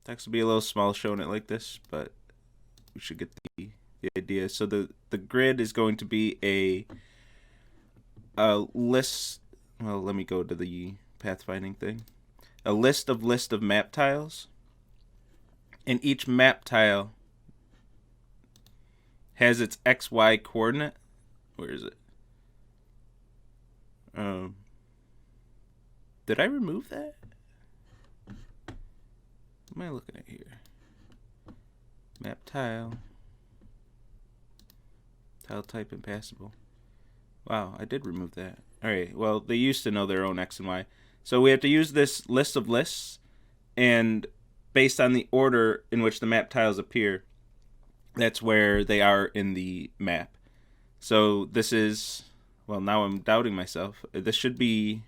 Text will be a little small showing it like this, but we should get the idea. So the grid is going to be a list. Well, let me go to the pathfinding thing. A list of map tiles, and each map tile has its XY coordinate. Where is it? Did I remove that? What am I looking at here? Map tile. Tile type impassable. Wow, I did remove that. Alright, well, they used to know their own X and Y. So we have to use this list of lists, and based on the order in which the map tiles appear, that's where they are in the map. So this is, well, now I'm doubting myself. This should be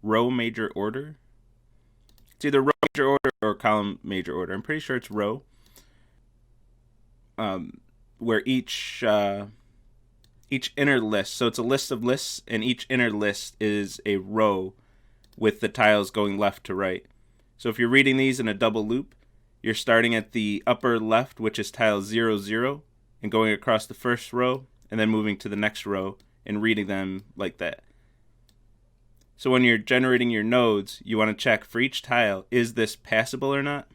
row major order. It's either row major order or column major order. I'm pretty sure it's row. Where each inner list, so it's a list of lists, and each inner list is a row with the tiles going left to right. So if you're reading these in a double loop, you're starting at the upper left, which is tile 0, 0, and going across the first row, and then moving to the next row and reading them like that. So when you're generating your nodes, you want to check for each tile, is this passable or not?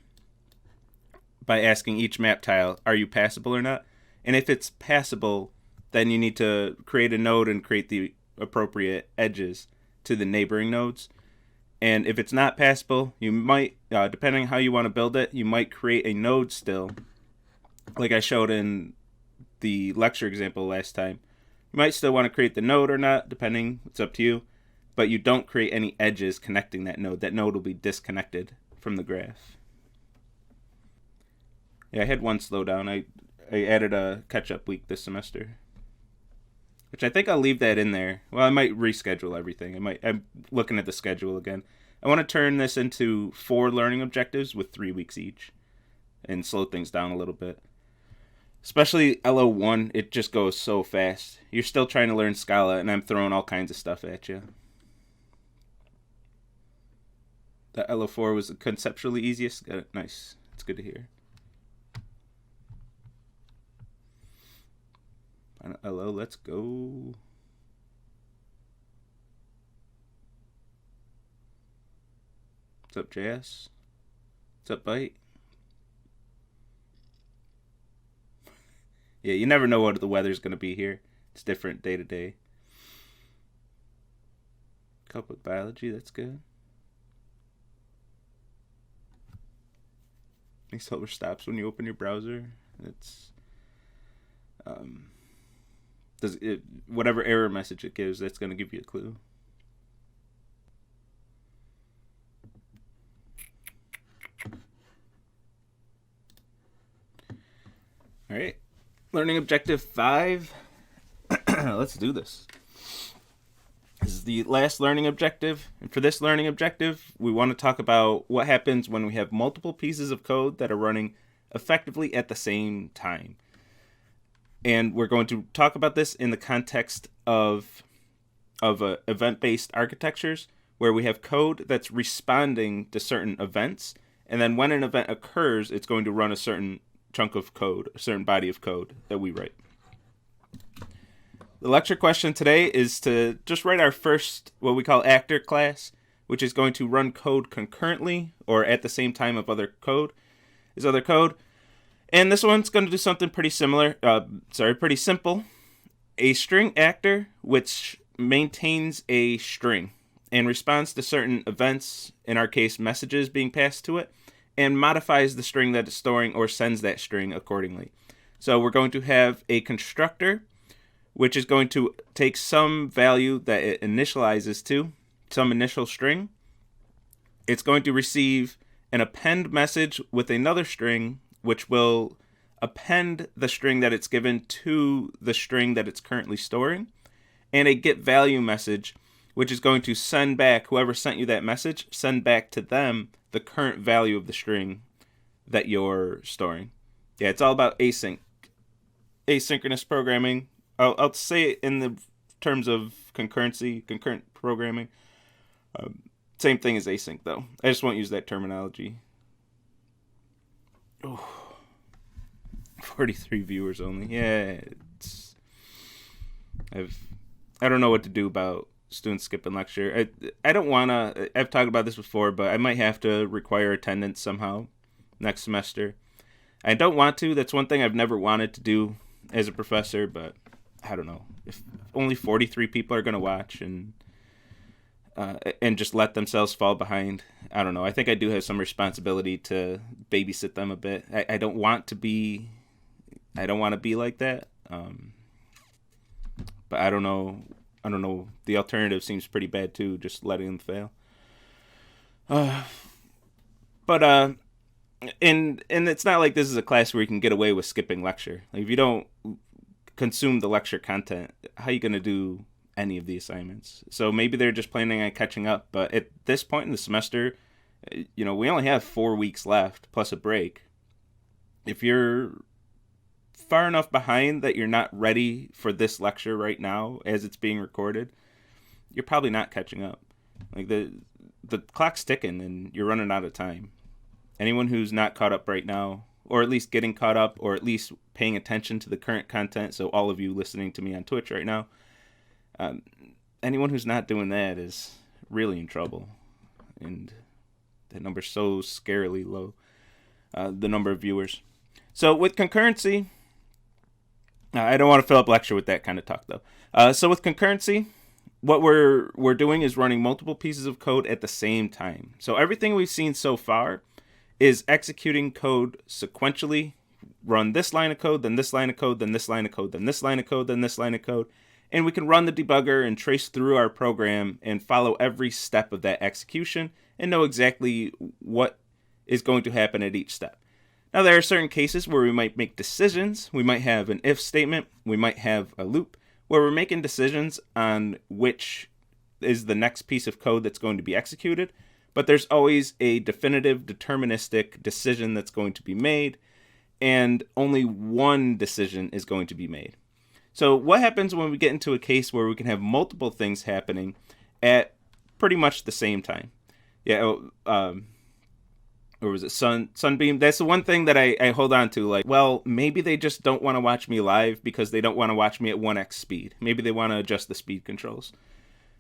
By asking each map tile, are you passable or not? And if it's passable, then you need to create a node and create the appropriate edges to the neighboring nodes. And if it's not passable, you might, depending on how you want to build it, you might create a node still, like I showed in the lecture example last time. You might still want to create the node or not, depending, it's up to you. But you don't create any edges connecting that node. That node will be disconnected from the graph. Yeah, I had one slowdown. I added a catch-up week this semester, which I think I'll leave that in there. Well, I might reschedule everything. I'm looking at the schedule again. I want to turn this into 4 learning objectives with 3 weeks each and slow things down a little bit. Especially LO1, it just goes so fast. You're still trying to learn Scala, and I'm throwing all kinds of stuff at you. The LO4 was conceptually easiest. Nice. It's good to hear. LO, let's go. What's up, JS? What's up, Byte? Yeah, you never know what the weather's going to be here. It's different day to day. Cope with biology, that's good. Excel stops when you open your browser. It's whatever error message it gives, that's going to give you a clue. All right, learning objective 5. Let's do this. This is the last learning objective, and for this learning objective, we want to talk about what happens when we have multiple pieces of code that are running effectively at the same time. And we're going to talk about this in the context of event-based architectures, where we have code that's responding to certain events, and then when an event occurs, it's going to run a certain chunk of code, a certain body of code that we write. The lecture question today is to just write our first, what we call actor class, which is going to run code concurrently or at the same time of other code. And this one's going to do something pretty similar, pretty simple. A string actor, which maintains a string and responds to certain events, in our case messages being passed to it, and modifies the string that it's storing or sends that string accordingly. So we're going to have a constructor, which is going to take some value that it initializes to, some initial string. It's going to receive an append message with another string, which will append the string that it's given to the string that it's currently storing, and a get value message, which is going to send back, whoever sent you that message, send back to them the current value of the string that you're storing. Yeah, it's all about asynchronous programming. I'll say it in the terms of concurrent programming. Same thing as async, though. I just won't use that terminology. Oh, 43 viewers only. Yeah, I don't know what to do about students skipping lecture. I don't want to. I've talked about this before, but I might have to require attendance somehow next semester. I don't want to. That's one thing I've never wanted to do as a professor, but I don't know. If only 43 people are going to watch and just let themselves fall behind, I don't know. I think I do have some responsibility to babysit them a bit. I don't want to be like that. But I don't know. The alternative seems pretty bad too, just letting them fail. And it's not like this is a class where you can get away with skipping lecture. Like, if you don't consume the lecture content, how are you going to do any of the assignments? So maybe they're just planning on catching up. But at this point in the semester, we only have 4 weeks left plus a break. If you're far enough behind that you're not ready for this lecture right now as it's being recorded, you're probably not catching up. Like, the clock's ticking and you're running out of time. Anyone who's not caught up right now, or at least getting caught up, or at least paying attention to the current content, so all of you listening to me on Twitch right now, anyone who's not doing that is really in trouble. And that number's so scarily low, the number of viewers. So with concurrency, I don't want to fill up lecture with that kind of talk, though. So with concurrency, what we're doing is running multiple pieces of code at the same time. So everything we've seen so far is executing code sequentially. Run this line of code, then this line of code, then this line of code, then this line of code, then this line of code. And we can run the debugger and trace through our program and follow every step of that execution and know exactly what is going to happen at each step. Now, there are certain cases where we might make decisions. We might have an if statement. We might have a loop where we're making decisions on which is the next piece of code that's going to be executed. But there's always a definitive, deterministic decision that's going to be made, and only one decision is going to be made. So what happens when we get into a case where we can have multiple things happening at pretty much the same time? Yeah, or was it Sunbeam? That's the one thing that I hold on to. Like, well, maybe they just don't want to watch me live because they don't want to watch me at 1x speed. Maybe they want to adjust the speed controls.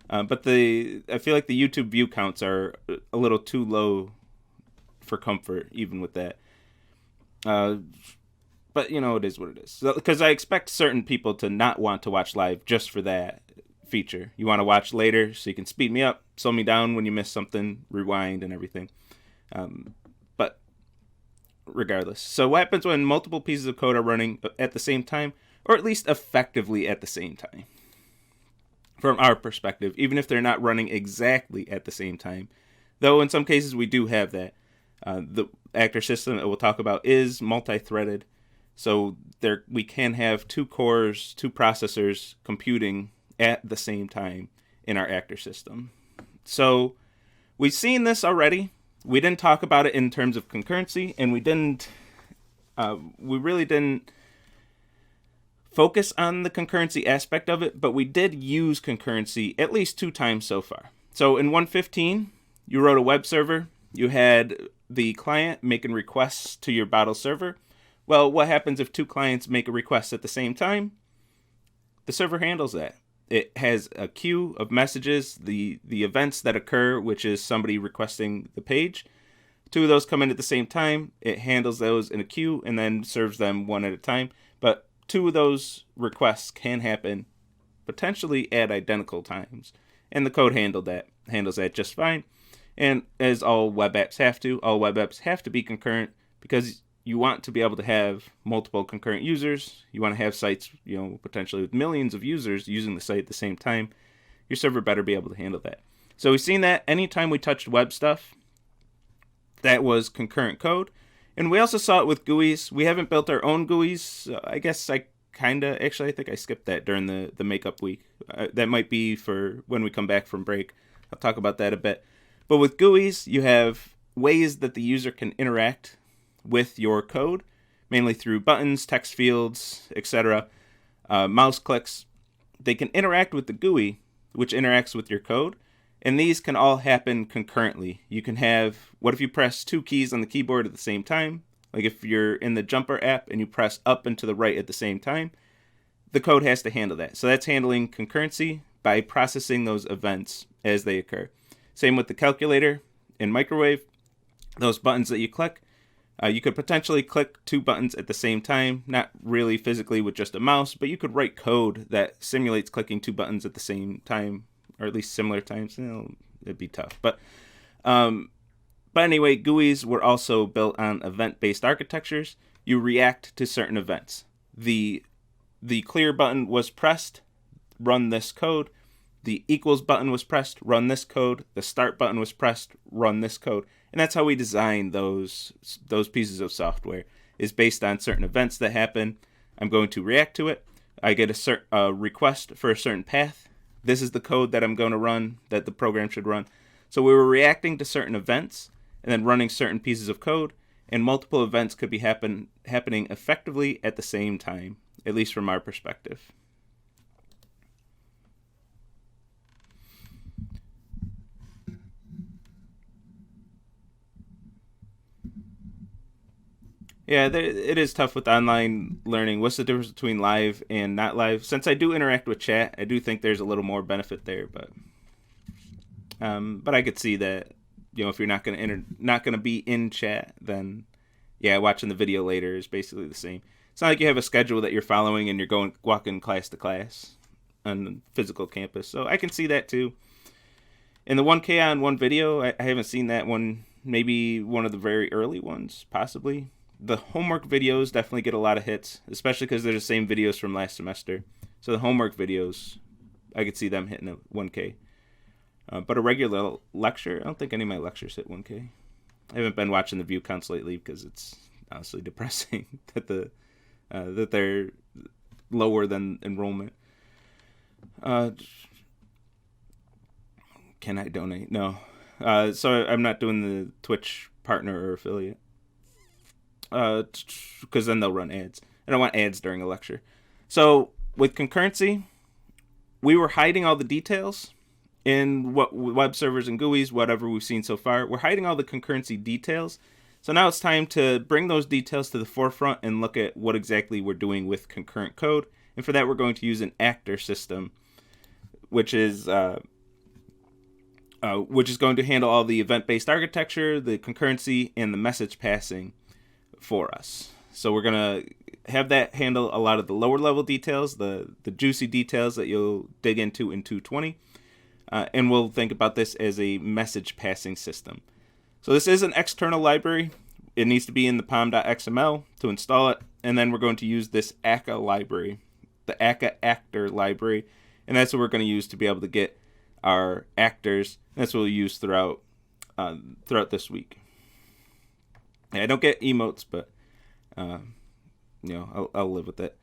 But I feel like the YouTube view counts are a little too low for comfort, even with that. But, it is what it is. Because I expect certain people to not want to watch live just for that feature. You want to watch later so you can speed me up, slow me down when you miss something, rewind and everything. But regardless. So what happens when multiple pieces of code are running at the same time, or at least effectively at the same time? From our perspective, even if they're not running exactly at the same time. Though in some cases we do have that. The actor system that we'll talk about is multi-threaded. So we can have 2 cores, 2 processors computing at the same time in our actor system. So we've seen this already. We didn't talk about it in terms of concurrency, and we really didn't focus on the concurrency aspect of it, but we did use concurrency at least 2 times so far. So in 1.15, you wrote a web server. You had the client making requests to your bottle server. Well, what happens if 2 clients make a request at the same time? The server handles that. It has a queue of messages, the events that occur, which is somebody requesting the page. 2 of those come in at the same time. It handles those in a queue and then serves them one at a time. But 2 of those requests can happen potentially at identical times. And the code handles that just fine. And as all web apps have to be concurrent because you want to be able to have multiple concurrent users. You want to have sites, potentially with millions of users using the site at the same time. Your server better be able to handle that. So we've seen that anytime we touched web stuff, that was concurrent code. And we also saw it with GUIs. We haven't built our own GUIs. I guess I think I skipped that during the makeup week. That might be for when we come back from break. I'll talk about that a bit. But with GUIs, you have ways that the user can interact with your code, mainly through buttons, text fields, etc., mouse clicks. They can interact with the GUI, which interacts with your code, and these can all happen concurrently. You can have, what if you press 2 keys on the keyboard at the same time? Like if you're in the jumper app and you press up and to the right at the same time, the code has to handle that. So that's handling concurrency by processing those events as they occur. Same with the calculator in microwave. Those buttons that you click, you could potentially click 2 buttons at the same time, not really physically with just a mouse, but you could write code that simulates clicking 2 buttons at the same time, or at least similar times. It'd be tough. But anyway, GUIs were also built on event-based architectures. You react to certain events. The clear button was pressed, run this code. The equals button was pressed, run this code. The start button was pressed, run this code. And that's how we design those pieces of software, is based on certain events that happen. I'm going to react to it. I get a request for a certain path. This is the code that I'm going to run, that the program should run. So we were reacting to certain events and then running certain pieces of code, and multiple events could be happening effectively at the same time, at least from our perspective. Yeah, it is tough with online learning. What's the difference between live and not live? Since I do interact with chat, I do think there's a little more benefit there, but I could see that, if you're not gonna be in chat, then yeah, watching the video later is basically the same. It's not like you have a schedule that you're following and you're walking class to class on the physical campus. So I can see that too. In the 1K on 1 video, I haven't seen that one. Maybe one of the very early ones, possibly. The homework videos definitely get a lot of hits, especially because they're the same videos from last semester. So the homework videos, I could see them hitting a 1K. But a regular lecture, I don't think any of my lectures hit 1K. I haven't been watching the view counts lately because it's honestly depressing that that they're lower than enrollment. Can I donate? No. So I'm not doing the Twitch partner or affiliate. Because then they'll run ads. I don't want ads during a lecture. So with concurrency, we were hiding all the details in what web servers and GUIs, whatever we've seen so far. We're hiding all the concurrency details. So now it's time to bring those details to the forefront and look at what exactly we're doing with concurrent code. And for that, we're going to use an actor system, which is going to handle all the event-based architecture, the concurrency, and the message passing for us. So we're going to have that handle a lot of the lower level details, the juicy details that you'll dig into in 220. And we'll think about this as a message passing system. So this is an external library. It needs to be in the pom.xml to install it. And then we're going to use this ACA library, the ACA actor library. And that's what we're going to use to be able to get our actors. That's what we'll use throughout this week. I don't get emotes, but I'll live with it.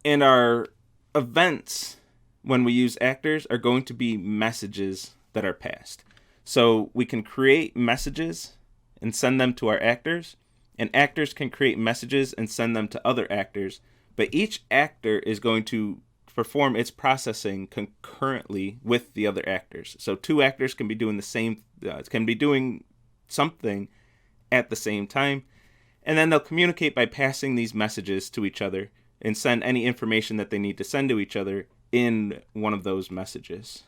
And our events, when we use actors, are going to be messages that are passed. So we can create messages and send them to our actors, and actors can create messages and send them to other actors. But each actor is going to perform its processing concurrently with the other actors. So 2 actors can be doing the same, can be doing something at the same time, and then they'll communicate by passing these messages to each other and send any information that they need to send to each other in one of those messages.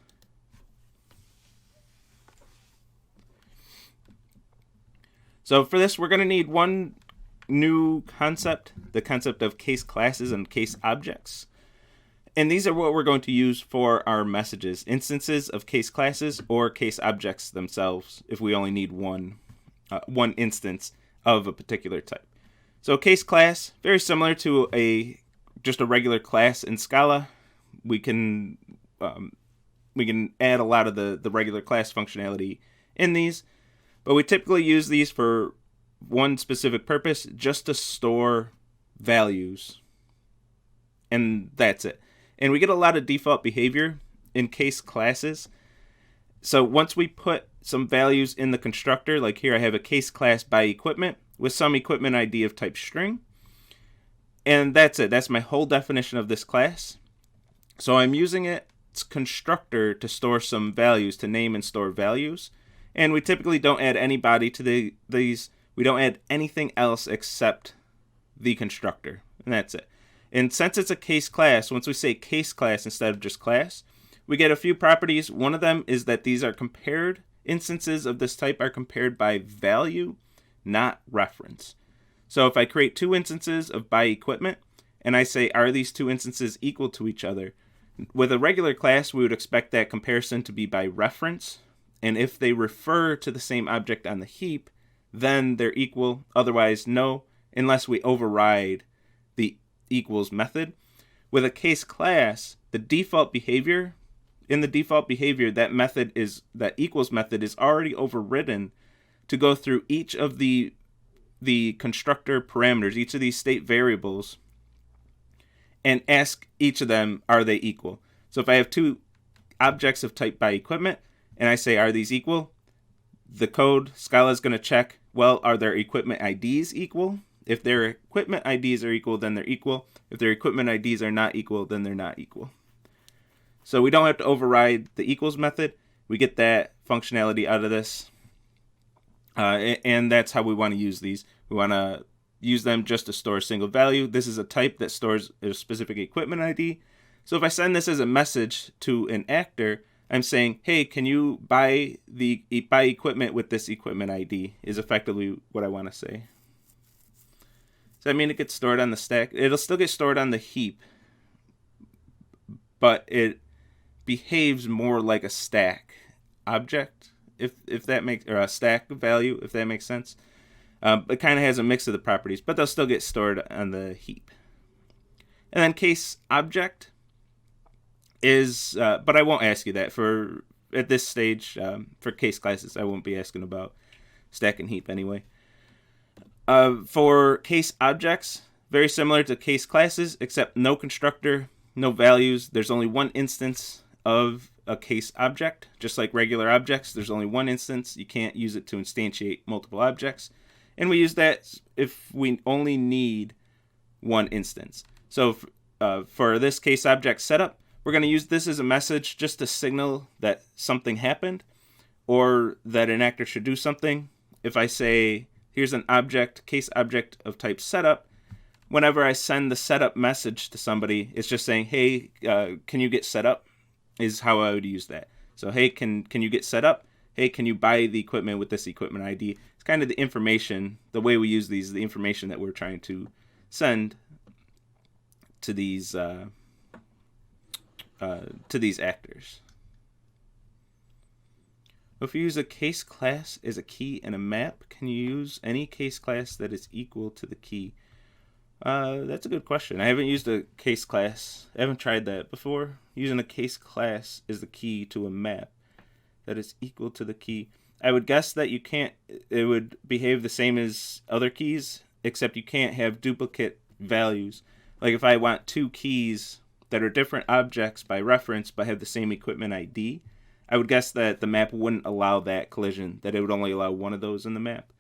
So for this, we're going to need one new concept, the concept of case classes and case objects. And these are what we're going to use for our messages, instances of case classes or case objects themselves, if we only need one instance of a particular type. So a case class, very similar to just a regular class in Scala. We can add a lot of the regular class functionality in these, but we typically use these for one specific purpose, just to store values, and that's it. And we get a lot of default behavior in case classes. So once we put some values in the constructor, like here I have a case class by equipment with some equipment ID of type string. And that's it. That's my whole definition of this class. So I'm using its constructor to store some values, to name and store values. And we typically don't add any body to these. We don't add anything else except the constructor, and that's it. And since it's a case class, once we say case class instead of just class, we get a few properties. One of them is that these are compared. Instances of this type are compared by value, not reference. So if I create two instances of by equipment, and I say, are these two instances equal to each other? With a regular class, we would expect that comparison to be by reference. And if they refer to the same object on the heap, then they're equal. Otherwise, no, unless we override the equals method. With a case class, the default behavior, in the default behavior, that equals method is already overridden to go through each of the constructor parameters, each of these state variables, and ask each of them, are they equal? So if I have two objects of type by equipment, and I say, are these equal? The code, Scala is going to check, well, are their equipment IDs equal? If their equipment IDs are equal, then they're equal. If their equipment IDs are not equal, then they're not equal. So we don't have to override the equals method. We get that functionality out of this. And that's how we want to use these. We want to use them just to store a single value. This is a type that stores a specific equipment ID. So if I send this as a message to an actor, I'm saying, hey, can you buy equipment with this equipment ID is effectively what I want to say. Does that mean it gets stored on the stack? It'll still get stored on the heap, but it behaves more like a stack object, if that makes, or a stack value, if that makes sense. It kind of has a mix of the properties, but they'll still get stored on the heap. And then case object is, but I won't ask you that for at this stage. For case classes, I won't be asking about stack and heap anyway. For case objects, very similar to case classes, except no constructor, no values. There's only one instance of a case object. Just like regular objects, there's only one instance. You can't use it to instantiate multiple objects. And we use that if we only need one instance. So for this case object setup, we're going to use this as a message just to signal that something happened or that an actor should do something. If I say, here's an object, case object of type setup, whenever I send the setup message to somebody, it's just saying, hey, can you get set up, is how I would use that. So, hey, can you get set up? Hey, can you buy the equipment with this equipment ID? It's kind of the information, the way we use these, the information that we're trying to send to these actors. If you use a case class as a key in a map, can you use any case class that is equal to the key? That's a good question. I haven't used a case class. I haven't tried that before. Using a case class is the key to a map that is equal to the key. I would guess that you can't, it would behave the same as other keys, except you can't have duplicate values. Like if I want two keys that are different objects by reference but have the same equipment ID, I would guess that the map wouldn't allow that collision, that it would only allow one of those in the map,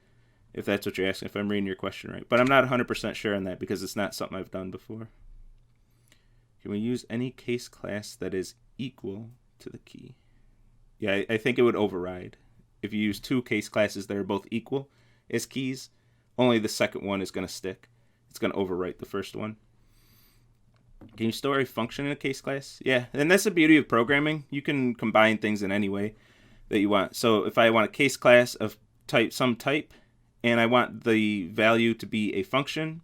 if that's what you're asking, if I'm reading your question right. But I'm not 100% sure on that because it's not something I've done before. Can we use any case class that is equal to the key? Yeah, I think it would override. If you use two case classes that are both equal as keys, only the second one is going to stick. It's going to overwrite the first one. Can you store a function in a case class? Yeah, and that's the beauty of programming. You can combine things in any way that you want. So if I want a case class of some type, and I want the value to be a function,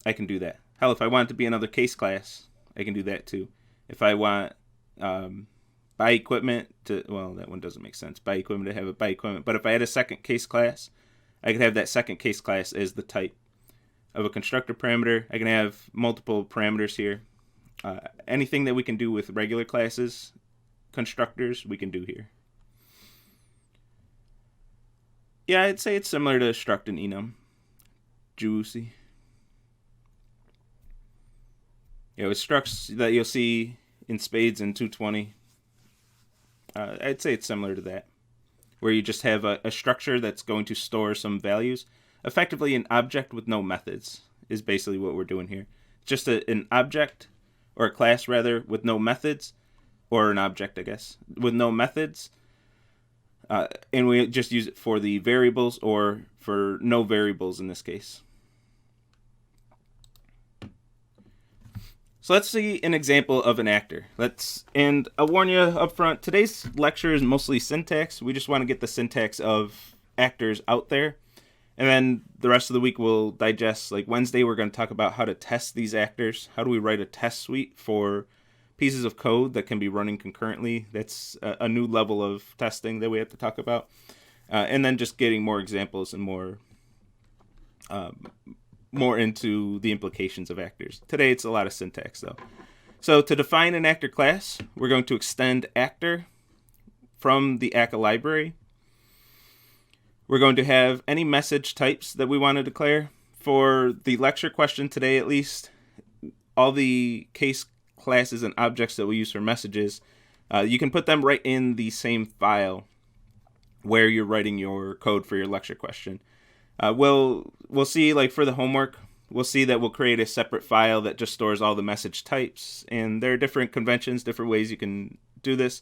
I can do that. Hell, if I want it to be another case class, I can do that too. If I want buy equipment to, well, that one doesn't make sense. Buy equipment to have a buy equipment. But if I had a second case class, I could have that second case class as the type of a constructor parameter. I can have multiple parameters here. Anything that we can do with regular classes, constructors, we can do here. Yeah, I'd say it's similar to struct and enum. Juicy. Yeah, with structs that you'll see in spades in 220, I'd say it's similar to that, where you just have a structure that's going to store some values. Effectively, an object with no methods is basically what we're doing here. Just an object, or a class rather, with no methods, or an object, I guess, with no methods. and we just use it for the variables or for no variables in this case. So let's see an example of an actor. And I'll warn you up front, today's lecture is mostly syntax. We just want to get the syntax of actors out there. And then the rest of the week we'll digest, like Wednesday we're going to talk about how to test these actors. How do we write a test suite for pieces of code that can be running concurrently? That's a new level of testing that we have to talk about. And then just getting more examples and more into the implications of actors. Today it's a lot of syntax though. So to define an actor class, we're going to extend actor from the ACA library. We're going to have any message types that we want to declare. For the lecture question today at least, all the case classes and objects that we use for messages, you can put them right in the same file where you're writing your code for your lecture question. We'll see, like for the homework, we'll see that we'll create a separate file that just stores all the message types, and there are different conventions, different ways you can do this,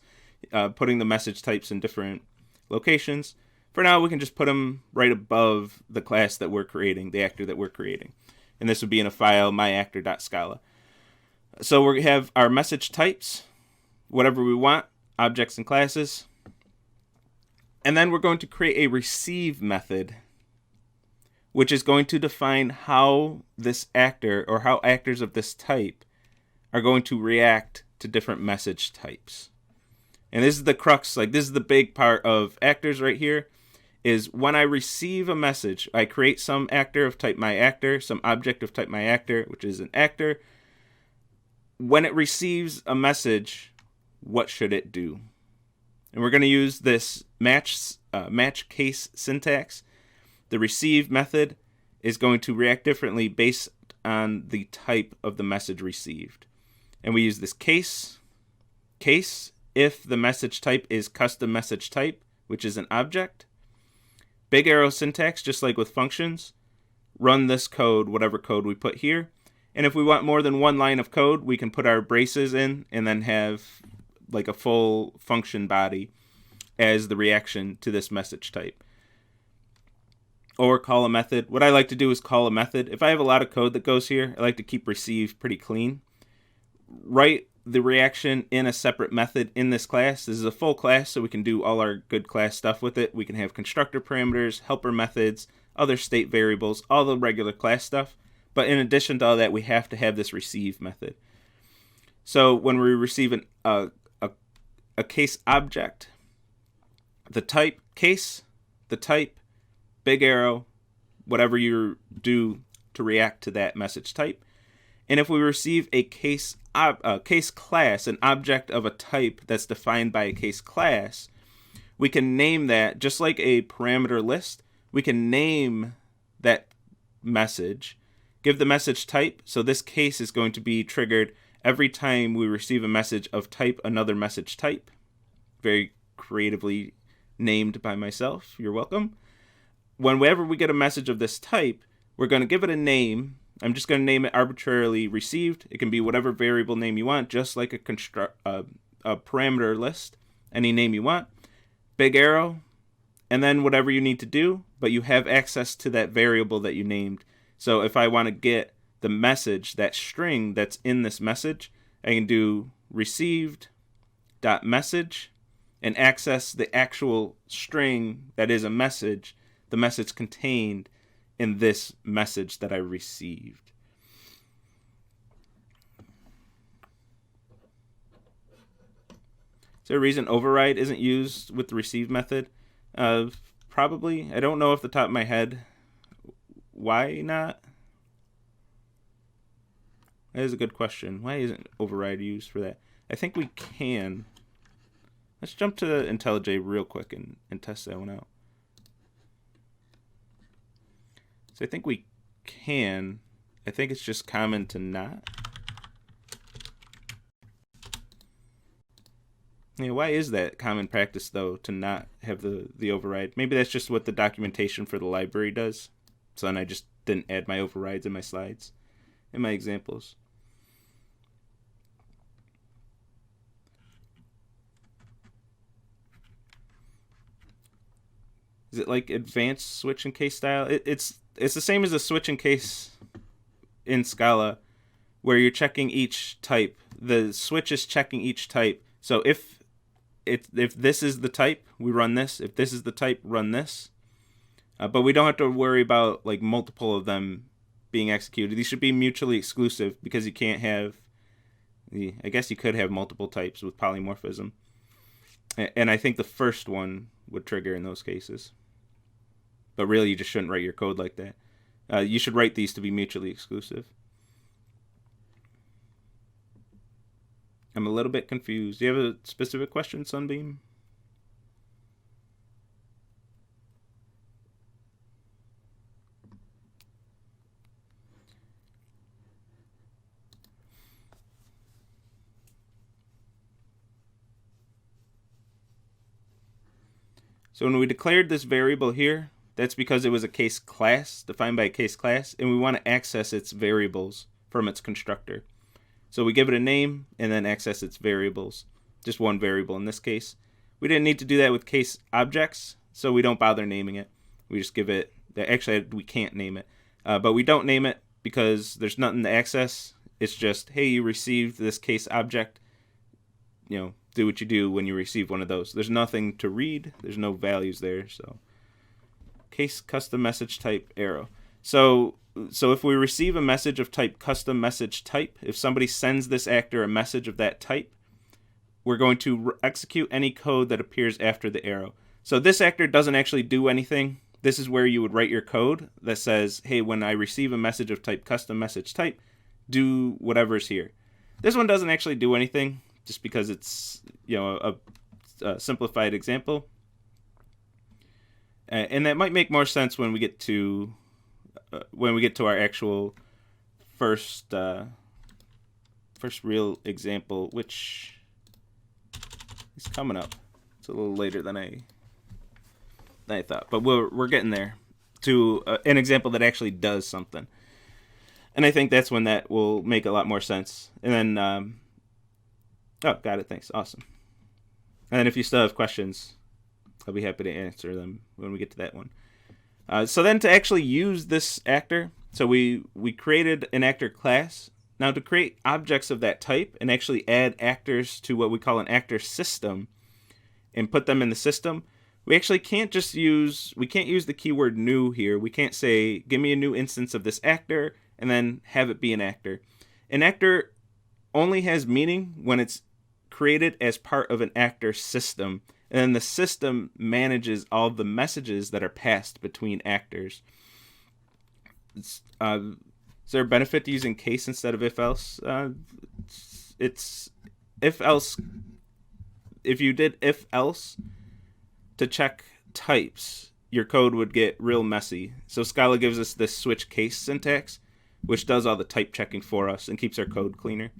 putting the message types in different locations. For now, we can just put them right above the class that we're creating, the actor that we're creating, and this would be in a file myactor.scala. So we have our message types, whatever we want, objects and classes, and then we're going to create a receive method, which is going to define how this actor or how actors of this type are going to react to different message types. And this is the crux, like this is the big part of actors right here, is when I receive a message, I create some actor of type myActor, some object of type myActor, which is an actor. When it receives a message, what should it do? And we're going to use this match case syntax. The receive method is going to react differently based on the type of the message received. And we use this case if the message type is custom message type, which is an object. Big arrow syntax, just like with functions, run this code, whatever code we put here. And if we want more than one line of code, we can put our braces in and then have like a full function body as the reaction to this message type. Or call a method. What I like to do is call a method. If I have a lot of code that goes here, I like to keep receive pretty clean. Write the reaction in a separate method in this class. This is a full class, so we can do all our good class stuff with it. We can have constructor parameters, helper methods, other state variables, all the regular class stuff. But in addition to all that, we have to have this receive method. So when we receive a case object, the type case, the type, big arrow, whatever you do to react to that message type. And if we receive a case class, an object of a type that's defined by a case class, we can name that, just like a parameter list, we can name that message, give the message type. So this case is going to be triggered every time we receive a message of type another message type. Very creatively named by myself. You're welcome. Whenever we get a message of this type, we're going to give it a name. I'm just going to name it arbitrarily received. It can be whatever variable name you want, just like a parameter list, any name you want. Big arrow, and then whatever you need to do, but you have access to that variable that you named. So if I want to get the message, that string that's in this message, I can do received.message and access the actual string that is a message, the message contained in this message that I received. Is there a reason override isn't used with the receive method? Probably. I don't know off the top of my head. Why not? That is a good question. Why isn't override used for that? I think we can. Let's jump to IntelliJ real quick and test that one out. So I think we can. I think it's just common to not. Yeah, why is that common practice, though, to not have the override? Maybe that's just what the documentation for the library does. So then I just didn't add my overrides in my slides, in my examples. is it like advanced switch and case style? It's the same as a switch and case in Scala, where you're checking each type. The switch is checking each type. So if this is the type, we run this. If this is the type, run this. But we don't have to worry about like multiple of them being executed. These should be mutually exclusive because you can't have. I guess you could have multiple types with polymorphism. And I think the first one would trigger in those cases. But really, you just shouldn't write your code like that. You should write these to be mutually exclusive. I'm a little bit confused. Do you have a specific question, Sunbeam? So when we declared this variable here, that's because it was a case class, defined by a case class, and we want to access its variables from its constructor. So we give it a name and then access its variables, just one variable in this case. We didn't need to do that with case objects, so we don't bother naming it. We just give it, actually we can't name it, but we don't name it because there's nothing to access. It's just, hey, you received this case object, do what you do when you receive one of those. There's nothing to read. There's no values there. So case custom message type arrow. So if we receive a message of type custom message type, if somebody sends this actor a message of that type, we're going to execute any code that appears after the arrow. So this actor doesn't actually do anything. This is where you would write your code that says, hey, when I receive a message of type custom message type, do whatever's here. This one doesn't actually do anything, just because it's a simplified example, and that might make more sense when we get to our actual first real example, which is coming up. It's a little later than I thought, but we're getting there to an example that actually does something, and I think that's when that will make a lot more sense. And then oh, got it. Thanks. Awesome. And then if you still have questions, I'll be happy to answer them when we get to that one. So then to actually use this actor, so we created an actor class. Now to create objects of that type and actually add actors to what we call an actor system and put them in the system, we actually can't use the keyword new here. We can't say, give me a new instance of this actor and then have it be an actor. An actor only has meaning when it's created as part of an actor system, and then the system manages all the messages that are passed between actors. Is there a benefit to using case instead of if-else? It's if-else. If you did if-else to check types, your code would get real messy. So Scala gives us this switch case syntax, which does all the type checking for us and keeps our code cleaner.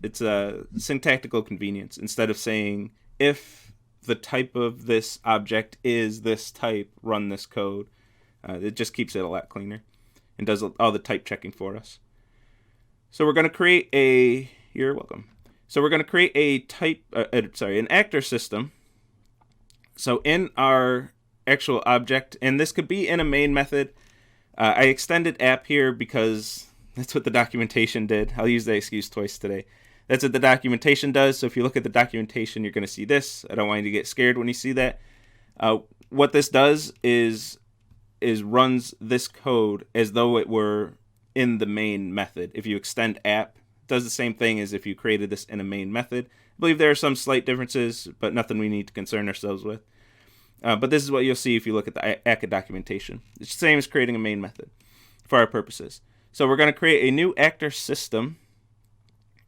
It's a syntactical convenience. Instead of saying, if the type of this object is this type, run this code, it just keeps it a lot cleaner and does all the type checking for us. So we're going to create you're welcome. So we're going to create an actor system. So in our actual object, and this could be in a main method, I extended app here because that's what the documentation did. I'll use that excuse twice today. That's what the documentation does. So if you look at the documentation, you're going to see this. I don't want you to get scared when you see that. What this does is runs this code as though it were in the main method. If you extend app, it does the same thing as if you created this in a main method. I believe there are some slight differences, but nothing we need to concern ourselves with. But this is what you'll see if you look at the ACA documentation. It's the same as creating a main method for our purposes. So we're going to create a new actor system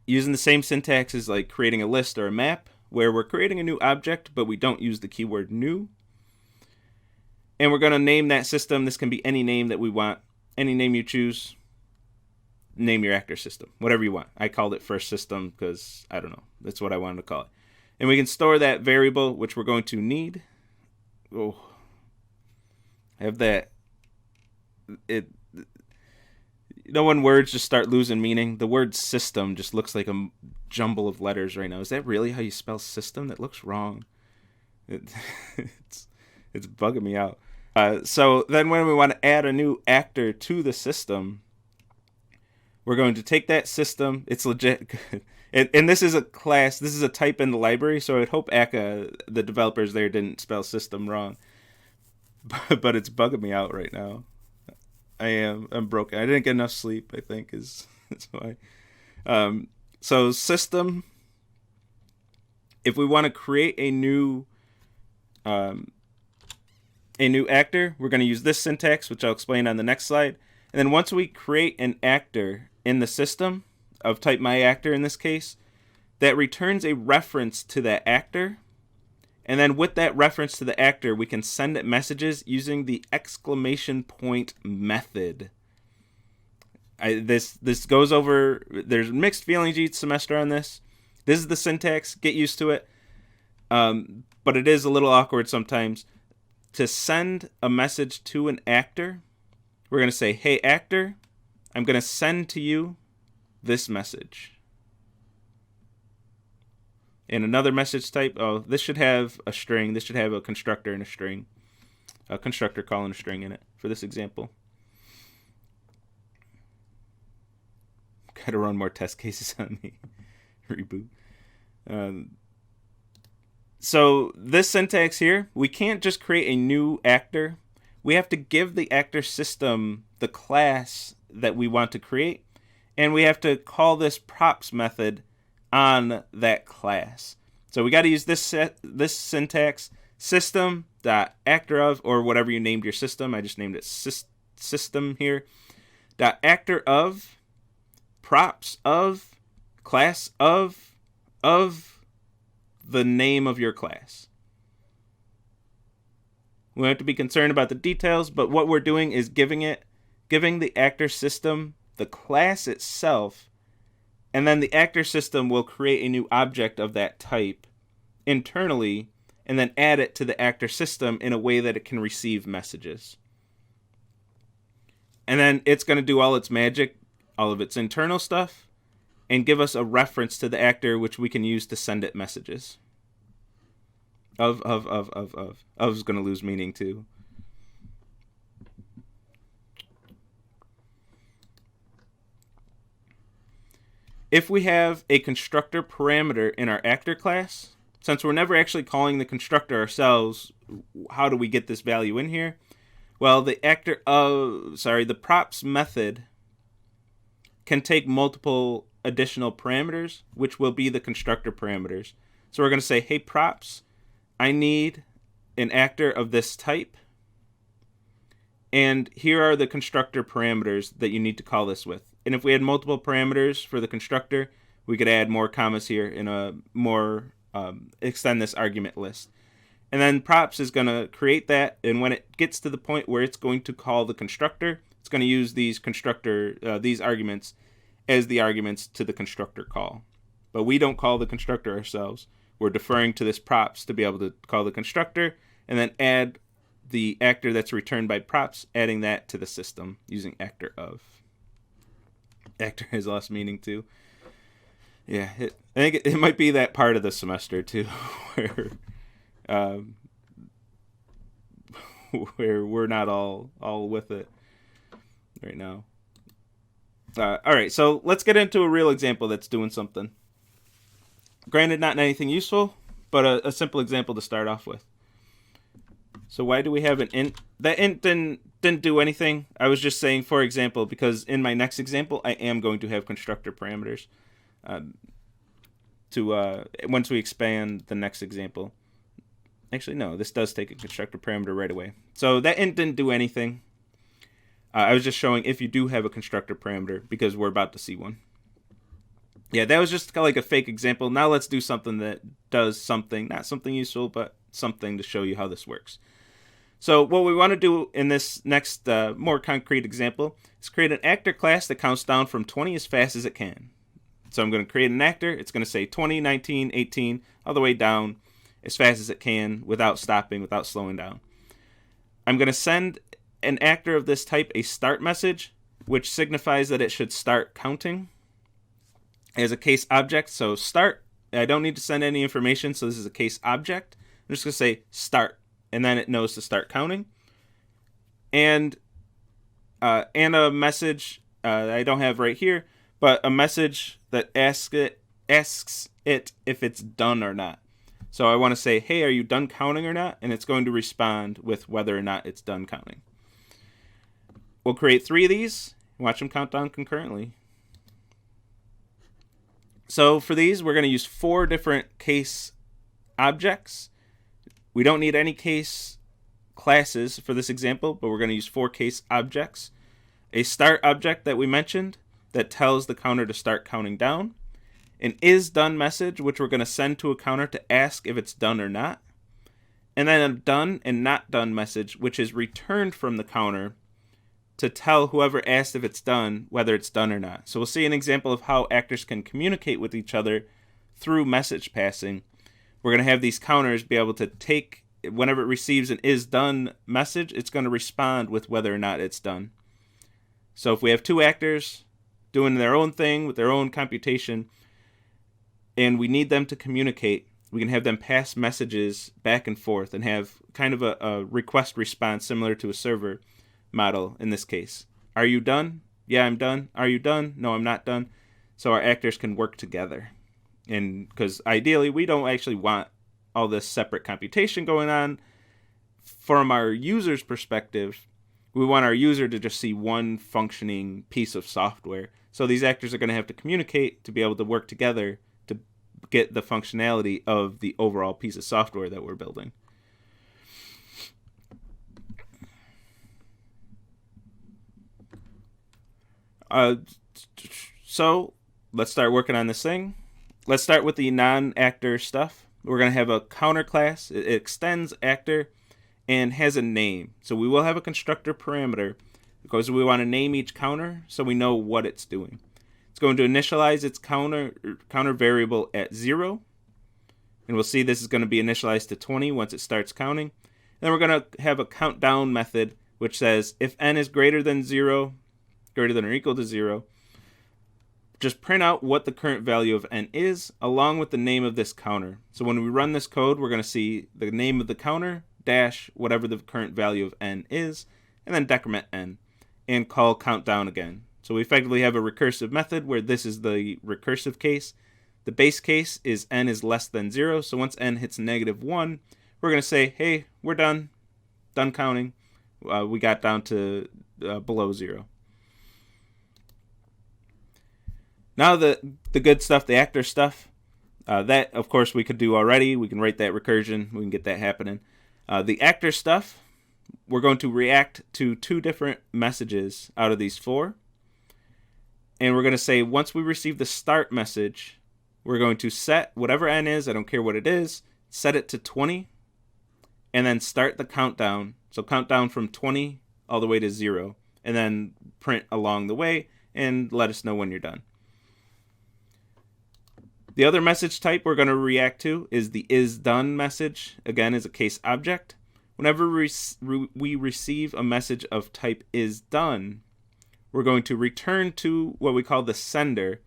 using the same syntax as like creating a list or a map, where we're creating a new object, but we don't use the keyword new. And we're going to name that system. This can be any name that we want. Any name you choose, name your actor system, whatever you want. I called it first system because, I don't know, that's what I wanted to call it. And we can store that variable, which we're going to need. Oh, I have that. When words just start losing meaning, the word system just looks like a jumble of letters right now. Is that really how you spell system? That looks wrong. It's It's bugging me out. So then when we want to add a new actor to the system, we're going to take that system. It's legit. And this is a class. This is a type in the library. So I hope ACA, the developers there, didn't spell system wrong. But it's bugging me out right now. I'm broken. I didn't get enough sleep, I think, is why. So system, if we want to create a new actor, we're going to use this syntax, which I'll explain on the next slide. And then once we create an actor in the system of type myActor in this case, that returns a reference to that actor. And then with that reference to the actor, we can send it messages using the exclamation point method. This goes over, there's mixed feelings each semester on this. This is the syntax, get used to it. But it is a little awkward sometimes. To send a message to an actor, we're going to say, hey actor, I'm going to send to you this message. And another message type, this should have a string. This should have a constructor and a string. A constructor calling a string in it for this example. Got to run more test cases on me. Reboot. So this syntax here, we can't just create a new actor. We have to give the actor system the class that we want to create. And we have to call this props method on that class. So we got to use this syntax, system.actorOf, or whatever you named your system. I just named it system here. Actor of, props of, class of the name of your class. We don't have to be concerned about the details, but what we're doing is giving the actor system the class itself, and then the actor system will create a new object of that type internally and then add it to the actor system in a way that it can receive messages. And then it's going to do all its magic, all of its internal stuff, and give us a reference to the actor which we can use to send it messages. Of is going to lose meaning too. If we have a constructor parameter in our actor class, since we're never actually calling the constructor ourselves, how do we get this value in here? Well, the props method can take multiple additional parameters, which will be the constructor parameters. So we're going to say, hey props, I need an actor of this type, and here are the constructor parameters that you need to call this with. And if we had multiple parameters for the constructor, we could add more commas here in a more extend this argument list. And then props is going to create that, and when it gets to the point where it's going to call the constructor, it's going to use these arguments as the arguments to the constructor call. But we don't call the constructor ourselves. We're deferring to this props to be able to call the constructor and then add the actor that's returned by props, adding that to the system using actor of. Actor has lost meaning too. Yeah, I think it might be that part of the semester too, where we're not all with it right now. All right, so let's get into a real example that's doing something. Granted, not anything useful, but a simple example to start off with. So why do we have an int? That int didn't do anything. I was just saying, for example, because in my next example, I am going to have constructor parameters once we expand the next example. Actually, no, this does take a constructor parameter right away. So that int didn't do anything. I was just showing if you do have a constructor parameter, because we're about to see one. Yeah, that was just kind of like a fake example. Now let's do something that does something, not something useful, but something to show you how this works. So what we want to do in this next more concrete example is create an actor class that counts down from 20 as fast as it can. So I'm going to create an actor. It's going to say 20, 19, 18, all the way down as fast as it can without stopping, without slowing down. I'm going to send an actor of this type a start message, which signifies that it should start counting as a case object. So start, I don't need to send any information, so this is a case object. I'm just going to say start. and then it knows to start counting. And a message I don't have right here, but a message that asks it if it's done or not. So I want to say, hey, are you done counting or not? And it's going to respond with whether or not it's done counting. We'll create 3 of these. Watch them count down concurrently. So for these, we're going to use 4 different case objects. We don't need any case classes for this example, but we're going to use 4 case objects. A start object that we mentioned that tells the counter to start counting down. An is done message, which we're going to send to a counter to ask if it's done or not. And then a done and not done message, which is returned from the counter to tell whoever asked if it's done whether it's done or not. So we'll see an example of how actors can communicate with each other through message passing. We're going to have these counters be able to take, whenever it receives an is done message, it's going to respond with whether or not it's done. So if we have 2 actors doing their own thing with their own computation, and we need them to communicate, we can have them pass messages back and forth and have kind of a request response similar to a server model in this case. Are you done? Yeah, I'm done. Are you done? No, I'm not done. So our actors can work together. And because ideally we don't actually want all this separate computation going on. From our user's perspective, we want our user to just see one functioning piece of software. So these actors are going to have to communicate to be able to work together to get the functionality of the overall piece of software that we're building. So let's start working on this thing. Let's start with the non-actor stuff. We're going to have a counter class. It extends actor and has a name. So we will have a constructor parameter because we want to name each counter so we know what it's doing. It's going to initialize its counter variable at 0. And we'll see this is going to be initialized to 20 once it starts counting. And then we're going to have a countdown method which says if n is greater than 0, greater than or equal to 0, just print out what the current value of n is along with the name of this counter. So when we run this code, we're going to see the name of the counter dash whatever the current value of n is, and then decrement n, and call countdown again. So we effectively have a recursive method where this is the recursive case. The base case is n is less than 0, so once n hits -1, we're going to say, hey, we're done counting. We got down to below 0. Now the good stuff, the actor stuff, that of course we could do already. We can write that recursion. We can get that happening. The actor stuff, we're going to react to 2 different messages out of these 4. And we're going to say once we receive the start message, we're going to set whatever n is, I don't care what it is, set it to 20, and then start the countdown. So count down from 20 all the way to 0, and then print along the way and let us know when you're done. The other message type we're going to react to is the isDone message. Again, is a case object. Whenever we receive a message of type isDone, we're going to return to what we call the sender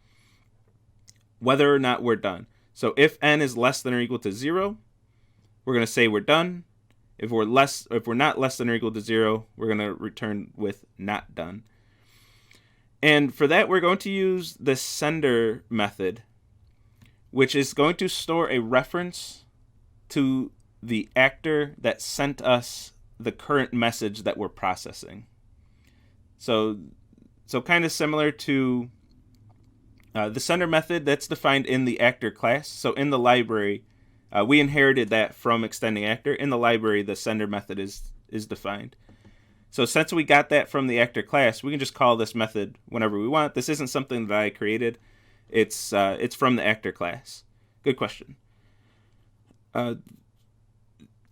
whether or not we're done. So if n is less than or equal to 0, we're going to say we're done. If we're not less than or equal to 0, we're going to return with not done. And for that, we're going to use the sender method, which is going to store a reference to the actor that sent us the current message that we're processing. So kind of similar to the sender method that's defined in the actor class. So in the library, we inherited that from extending actor. In the library, the sender method is defined. So since we got that from the actor class, we can just call this method whenever we want. This isn't something that I created. It's from the actor class. Good question.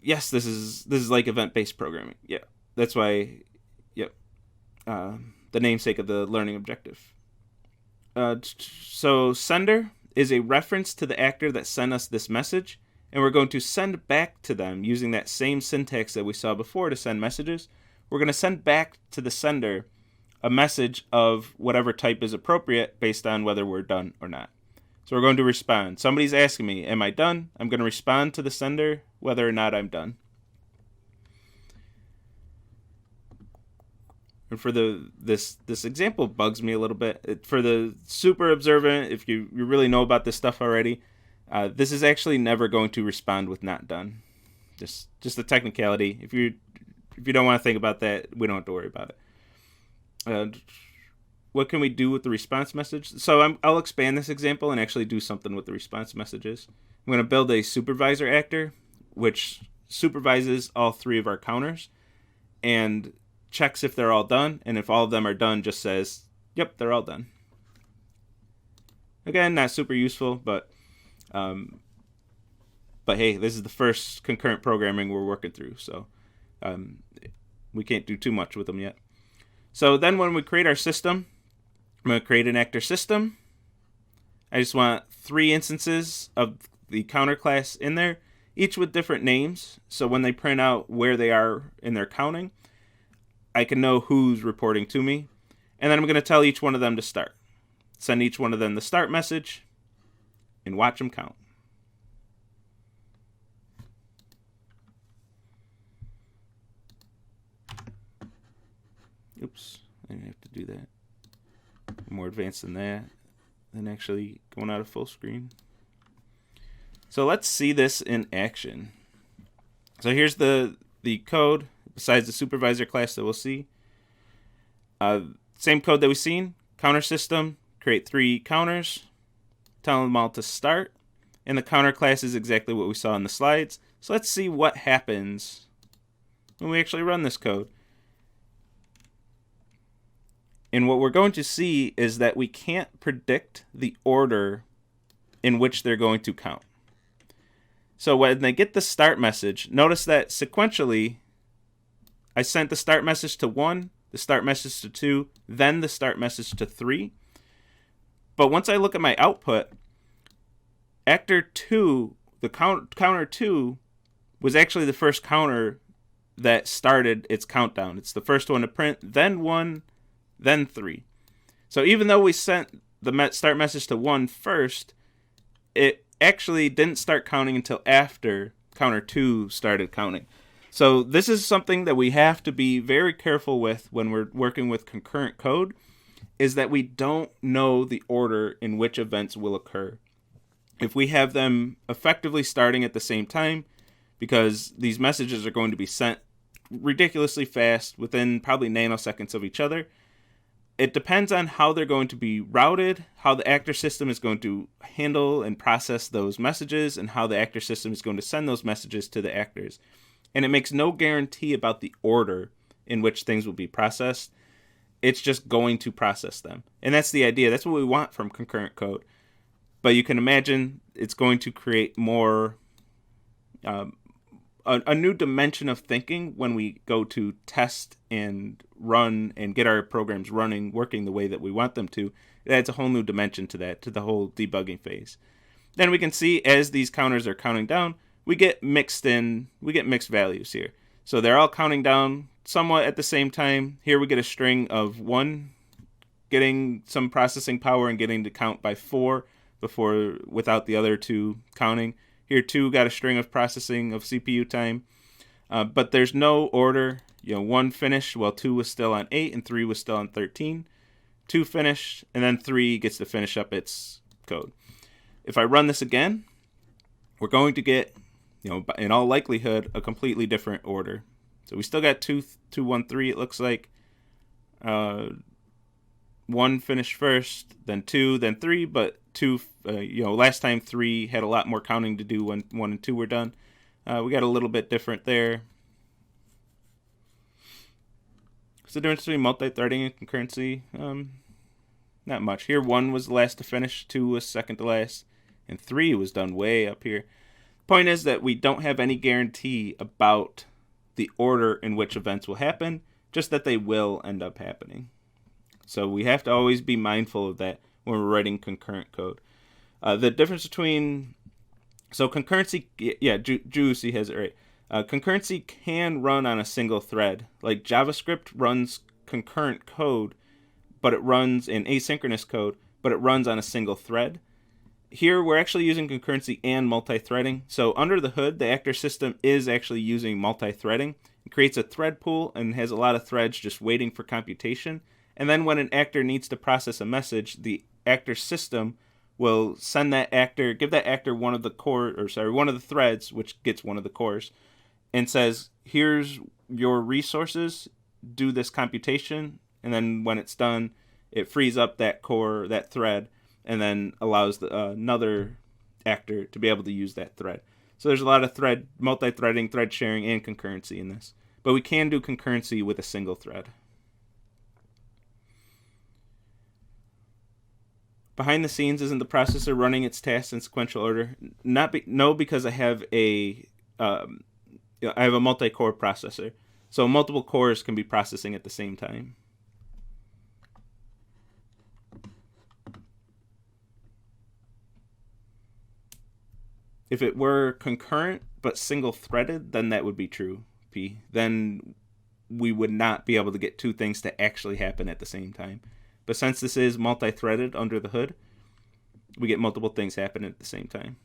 Yes, this is like event-based programming. Yeah, that's why. Yep. The namesake of the learning objective. So sender is a reference to the actor that sent us this message, and we're going to send back to them using that same syntax that we saw before to send messages. We're going to send back to the sender a message of whatever type is appropriate based on whether we're done or not. So we're going to respond. Somebody's asking me, am I done? I'm going to respond to the sender whether or not I'm done. and for this example bugs me a little bit. For the super observant, if you really know about this stuff already, this is actually never going to respond with not done. Just a technicality. If you don't want to think about that, we don't have to worry about it. What can we do with the response message? So I'll expand this example and actually do something with the response messages. I'm going to build a supervisor actor, which supervises all three of our counters and checks if they're all done. And if all of them are done, just says, yep, they're all done. Again, not super useful, but hey, this is the first concurrent programming we're working through, so we can't do too much with them yet. So then when we create our system, I'm going to create an actor system. I just want 3 instances of the counter class in there, each with different names, so when they print out where they are in their counting, I can know who's reporting to me. And then I'm going to tell each one of them to start. Send each one of them the start message, and watch them count. Oops, I didn't have to do that. More advanced than that, than actually going out of full screen. So let's see this in action. So here's the code, besides the supervisor class that we'll see. Same code that we've seen. Counter system, create 3 counters, tell them all to start. And the counter class is exactly what we saw in the slides. So let's see what happens when we actually run this code. And what we're going to see is that we can't predict the order in which they're going to count. So when they get the start message, notice that sequentially, I sent the start message to 1, the start message to 2, then the start message to 3. But once I look at my output, actor 2, the counter 2, was actually the first counter that started its countdown. It's the first one to print, then 1, then 3. So even though we sent the start message to 1 first, it actually didn't start counting until after counter 2 started counting. So this is something that we have to be very careful with when we're working with concurrent code, is that we don't know the order in which events will occur. If we have them effectively starting at the same time, because these messages are going to be sent ridiculously fast within probably nanoseconds of each other, it depends on how they're going to be routed, how the actor system is going to handle and process those messages, and how the actor system is going to send those messages to the actors. And it makes no guarantee about the order in which things will be processed. It's just going to process them. And that's the idea. That's what we want from concurrent code. But you can imagine it's going to create more a new dimension of thinking when we go to test and run and get our programs running, working the way that we want them to. It adds a whole new dimension to that, to the whole debugging phase. Then we can see as these counters are counting down, we get mixed values here. So they're all counting down somewhat at the same time. Here we get a string of 1 getting some processing power and getting to count by 4 without the other 2 counting. Here 2 got a string of processing of CPU time. But there's no order. 1 finished while 2 was still on 8 and 3 was still on 13. 2 finished, and then 3 gets to finish up its code. If I run this again, we're going to get, in all likelihood, a completely different order. So we still got 2, 1, 3, it looks like. 1 finished first, then 2, then 3, but 2, last time 3 had a lot more counting to do when 1 and 2 were done. We got a little bit different there. What's the difference between multi-threading and concurrency? Not much. Here 1 was the last to finish, 2 was second to last, and 3 was done way up here. Point is that we don't have any guarantee about the order in which events will happen, just that they will end up happening. So we have to always be mindful of that when we're writing concurrent code. The difference between... So concurrency... Yeah, Juicy has it right. Concurrency can run on a single thread. Like JavaScript runs concurrent code, but it runs in asynchronous code, but it runs on a single thread. Here we're actually using concurrency and multi-threading. So under the hood, the actor system is actually using multi-threading. It creates a thread pool and has a lot of threads just waiting for computation. And then when an actor needs to process a message, the actor system will send that actor, give that actor one of the threads, which gets one of the cores, and says, here's your resources, do this computation. And then when it's done, it frees up that core, that thread, and then allows another actor to be able to use that thread. So there's a lot of multi-threading, thread sharing, and concurrency in this. But we can do concurrency with a single thread. Behind the scenes, isn't the processor running its tasks in sequential order? No, because I have a multi-core processor. So multiple cores can be processing at the same time. If it were concurrent but single-threaded, then that would be true, P. Then we would not be able to get two things to actually happen at the same time. But since this is multi-threaded under the hood, we get multiple things happening at the same time.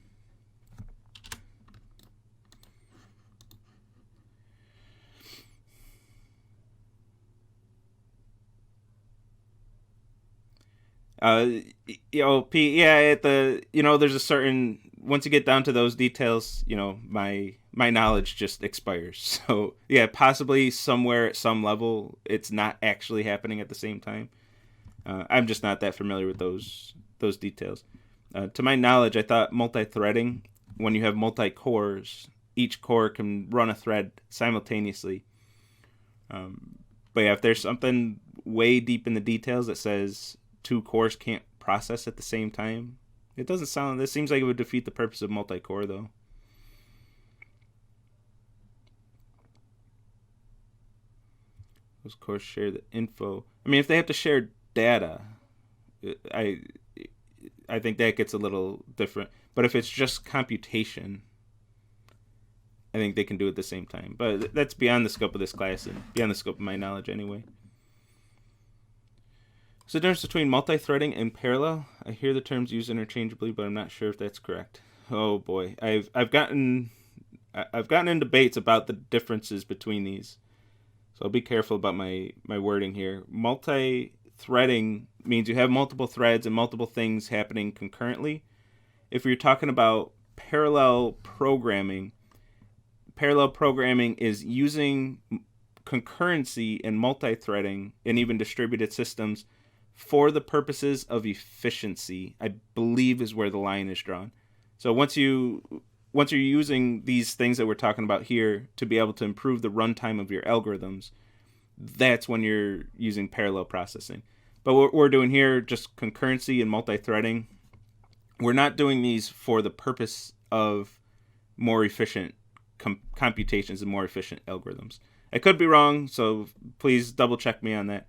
P, yeah, there's a certain, once you get down to those details, my knowledge just expires. So yeah, possibly somewhere at some level, it's not actually happening at the same time. I'm just not that familiar with those details. To my knowledge, I thought multi-threading, when you have multi-cores, each core can run a thread simultaneously. But yeah, if there's something way deep in the details that says two cores can't process at the same time, this seems like it would defeat the purpose of multi-core, though. Those cores share the info. I mean, if they have to share data, I think that gets a little different. But if it's just computation, I think they can do it at the same time. But that's beyond the scope of this class and beyond the scope of my knowledge anyway. So the difference between multi-threading and parallel, I hear the terms used interchangeably, but I'm not sure if that's correct. Oh boy, I've gotten in debates about the differences between these. So I'll be careful about my wording here. Multi-threading means you have multiple threads and multiple things happening concurrently. If you're talking about parallel programming is using concurrency and multi-threading and even distributed systems for the purposes of efficiency, I believe, is where the line is drawn. So once you're using these things that we're talking about here to be able to improve the runtime of your algorithms, that's when you're using parallel processing. But what we're doing here, just concurrency and multi-threading, we're not doing these for the purpose of more efficient computations and more efficient algorithms. I could be wrong, so please double check me on that.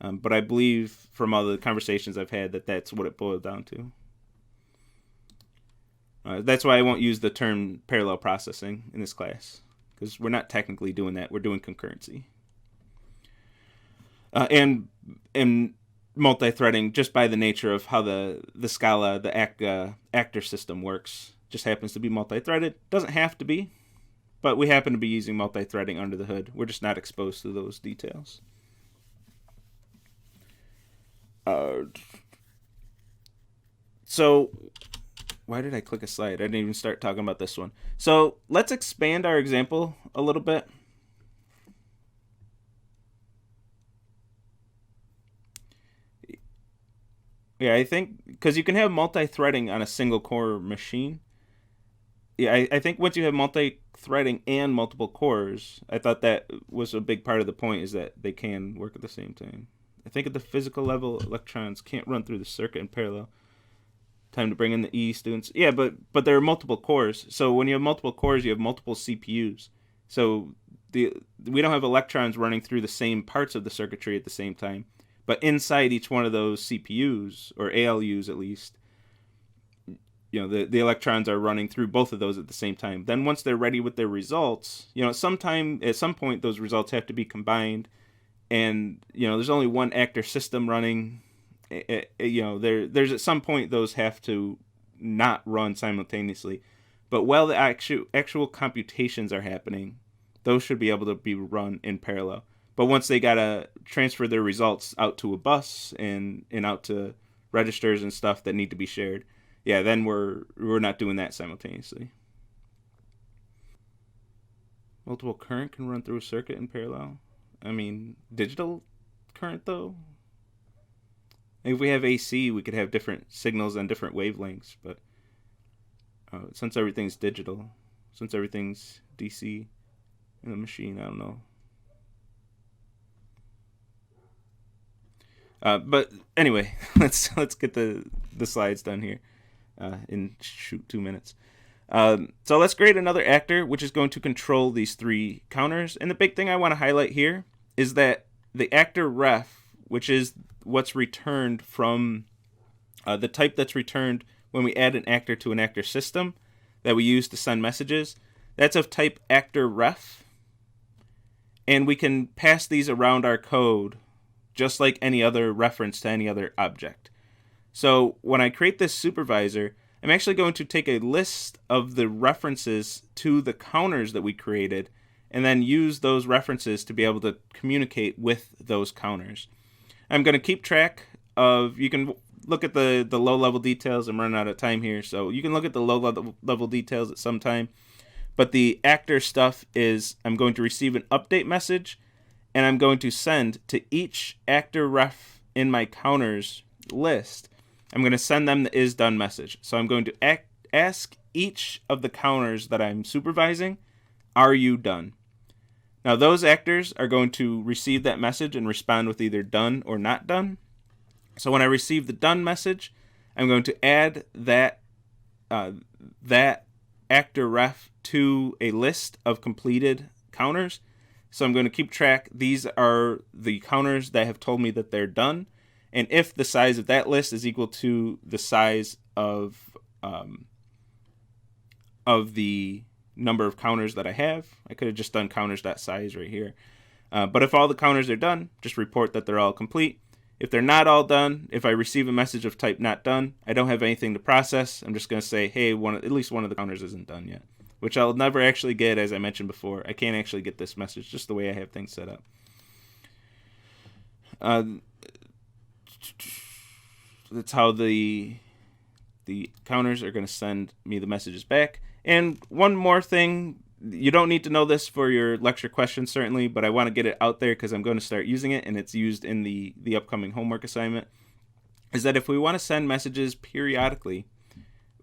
But I believe from all the conversations I've had that that's what it boiled down to. That's why I won't use the term parallel processing in this class, because we're not technically doing that. We're doing concurrency. And multi-threading, just by the nature of how the Scala, the actor system works, just happens to be multi-threaded. Doesn't have to be, but we happen to be using multi-threading under the hood. We're just not exposed to those details. So why did I click a slide? I didn't even start talking about this one. So let's expand our example a little bit. Yeah, I think because you can have multi-threading on a single core machine. Yeah, I think once you have multi-threading and multiple cores, I thought that was a big part of the point, is that they can work at the same time. I think at the physical level, electrons can't run through the circuit in parallel. Time to bring in the E students. Yeah, but there are multiple cores. So when you have multiple cores, you have multiple CPUs. So we don't have electrons running through the same parts of the circuitry at the same time. But inside each one of those CPUs, or ALUs at least, the electrons are running through both of those at the same time. Then once they're ready with their results, at some point those results have to be combined. And there's only one actor system running. There's at some point those have to not run simultaneously. But while the actual computations are happening, those should be able to be run in parallel. But once they gotta transfer their results out to a bus and out to registers and stuff that need to be shared, yeah, then we're not doing that simultaneously. Multiple current can run through a circuit in parallel. I mean, digital current though. If we have AC, we could have different signals on different wavelengths, but since everything's digital, since everything's DC in the machine, I don't know. But anyway, let's get the slides done here in 2 minutes. So let's create another actor, which is going to control these 3 counters. And the big thing I want to highlight here is that the actor ref, which is what's returned from the type that's returned when we add an actor to an actor system that we use to send messages, that's of type actor ref. And we can pass these around our code just like any other reference to any other object. So when I create this supervisor, I'm actually going to take a list of the references to the counters that we created and then use those references to be able to communicate with those counters. I'm going to keep track of, you can look at the low-level details. I'm running out of time here, so you can look at the low-level details at some time. But the actor stuff is I'm going to receive an update message, and I'm going to send to each actor ref in my counters list. I'm going to send them the isDone message. So I'm going to ask each of the counters that I'm supervising, are you done? Now those actors are going to receive that message and respond with either done or not done. So when I receive the done message, I'm going to add that actor ref to a list of completed counters. So I'm going to keep track. These are the counters that have told me that they're done. And if the size of that list is equal to the size of the number of counters that I have, I could have just done counters.size right here. But if all the counters are done, just report that they're all complete. If they're not all done, if I receive a message of type not done, I don't have anything to process. I'm just going to say, hey, at least one of the counters isn't done yet, which I'll never actually get, as I mentioned before. I can't actually get this message just the way I have things set up. That's how the counters are going to send me the messages back. And one more thing, you don't need to know this for your lecture questions, certainly, but I want to get it out there because I'm going to start using it, and it's used in the upcoming homework assignment, is that if we want to send messages periodically,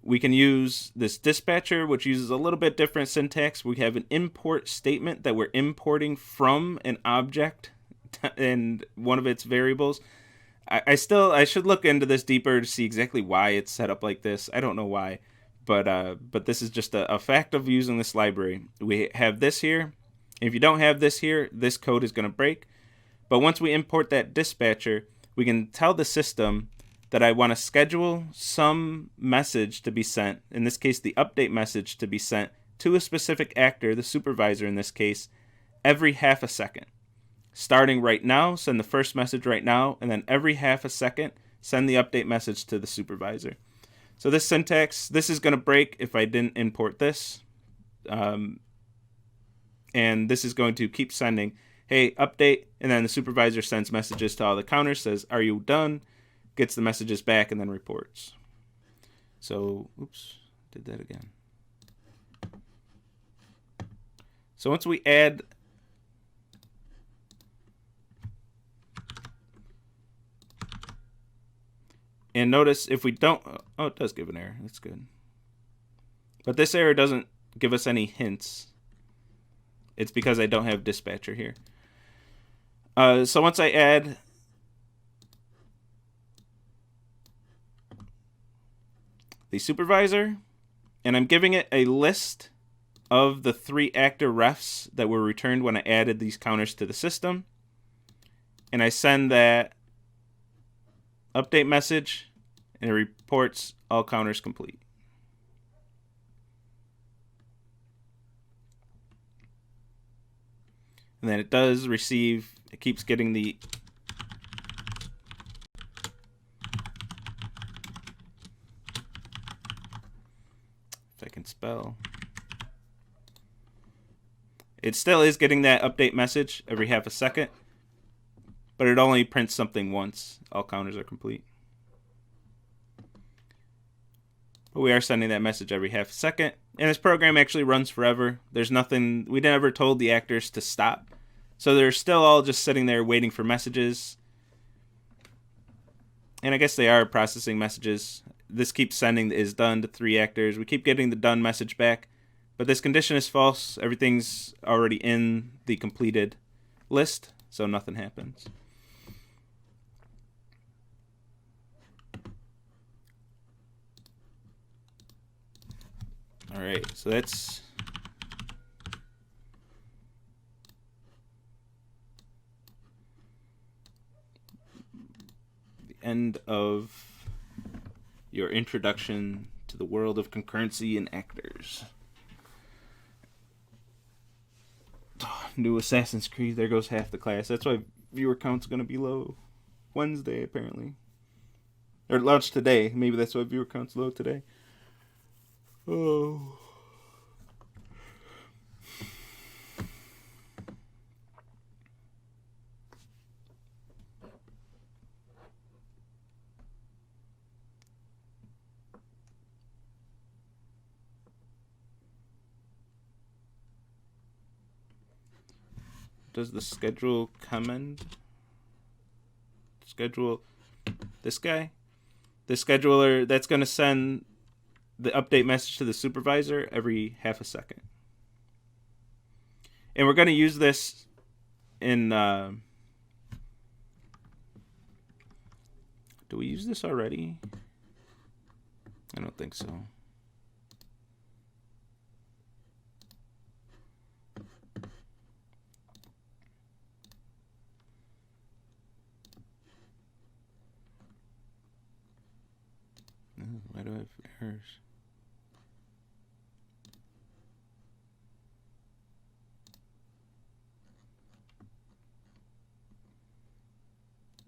we can use this dispatcher, which uses a little bit different syntax. We have an import statement that we're importing from an object and one of its variables. I should look into this deeper to see exactly why it's set up like this. I don't know why, but this is just a fact of using this library. We have this here. If you don't have this here, this code is going to break. But once we import that dispatcher, we can tell the system that I want to schedule some message to be sent, in this case the update message to be sent to a specific actor, the supervisor in this case, every half a second. Starting right now, send the first message right now, and then every half a second, send the update message to the supervisor. So this syntax, this is going to break if I didn't import this. And this is going to keep sending, hey, update, and then the supervisor sends messages to all the counters, says, are you done? Gets the messages back, and then reports. So, oops, did that again. So once we add and notice if we don't, oh, it does give an error. That's good. But this error doesn't give us any hints. It's because I don't have dispatcher here. So once I add the supervisor, and I'm giving it a list of the 3 actor refs that were returned when I added these counters to the system, and I send that update message, and it reports all counters complete. And then it does receive, it keeps getting the if I can spell. It still is getting that update message every half a second, but it only prints something once. All counters are complete. But we are sending that message every half a second. And this program actually runs forever. There's nothing, we never told the actors to stop. So they're still all just sitting there waiting for messages. And I guess they are processing messages. This keeps sending the is done to 3 actors. We keep getting the done message back. But this condition is false. Everything's already in the completed list, so nothing happens. All right, so that's the end of your introduction to the world of concurrency and actors. New Assassin's Creed, there goes half the class. That's why viewer count's going to be low Wednesday, apparently. Or launched today. Maybe that's why viewer count's low today. Oh. Does the schedule comment? Schedule this guy? The scheduler that's going to send the update message to the supervisor every half a second. And we're going to use this in... do we use this already? I don't think so. Why do I have errors?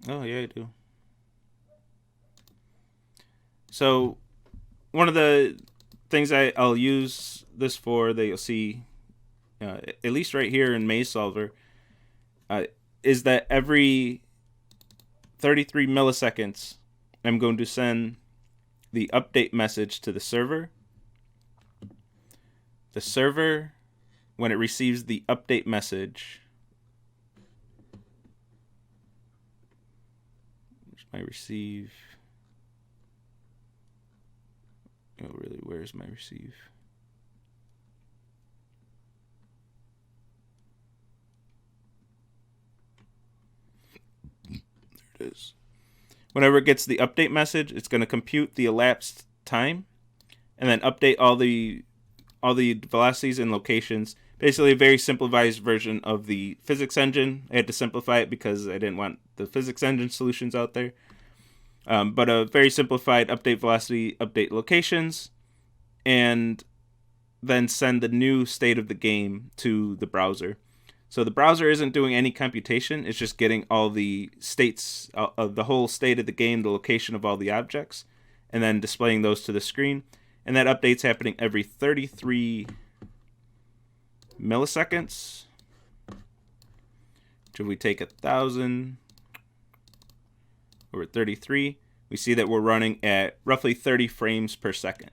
Oh, yeah, I do. So, one of the things I'll use this for that you'll see, at least right here in Maze Solver, is that every 33 milliseconds, I'm going to send the update message to the server. The server, when it receives the update message, which might receive... Oh, really, where's my receive? There it is. Whenever it gets the update message, it's going to compute the elapsed time and then update all the velocities and locations. Basically a very simplified version of the physics engine. I had to simplify it because I didn't want the physics engine solutions out there. But a very simplified update velocity, update locations, and then send the new state of the game to the browser. So the browser isn't doing any computation. It's just getting all the states of the whole state of the game, the location of all the objects, and then displaying those to the screen. And that update's happening every 33 milliseconds. Should we take 1,000 over 33? We see that we're running at roughly 30 frames per second.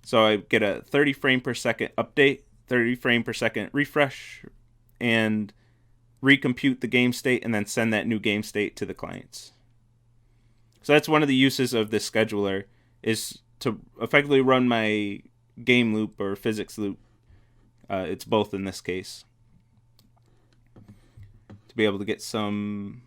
So I get a 30 frame per second update, 30 frame per second refresh, and recompute the game state and then send that new game state to the clients. So that's one of the uses of this scheduler, is to effectively run my game loop or physics loop. It's both in this case. To be able to get some,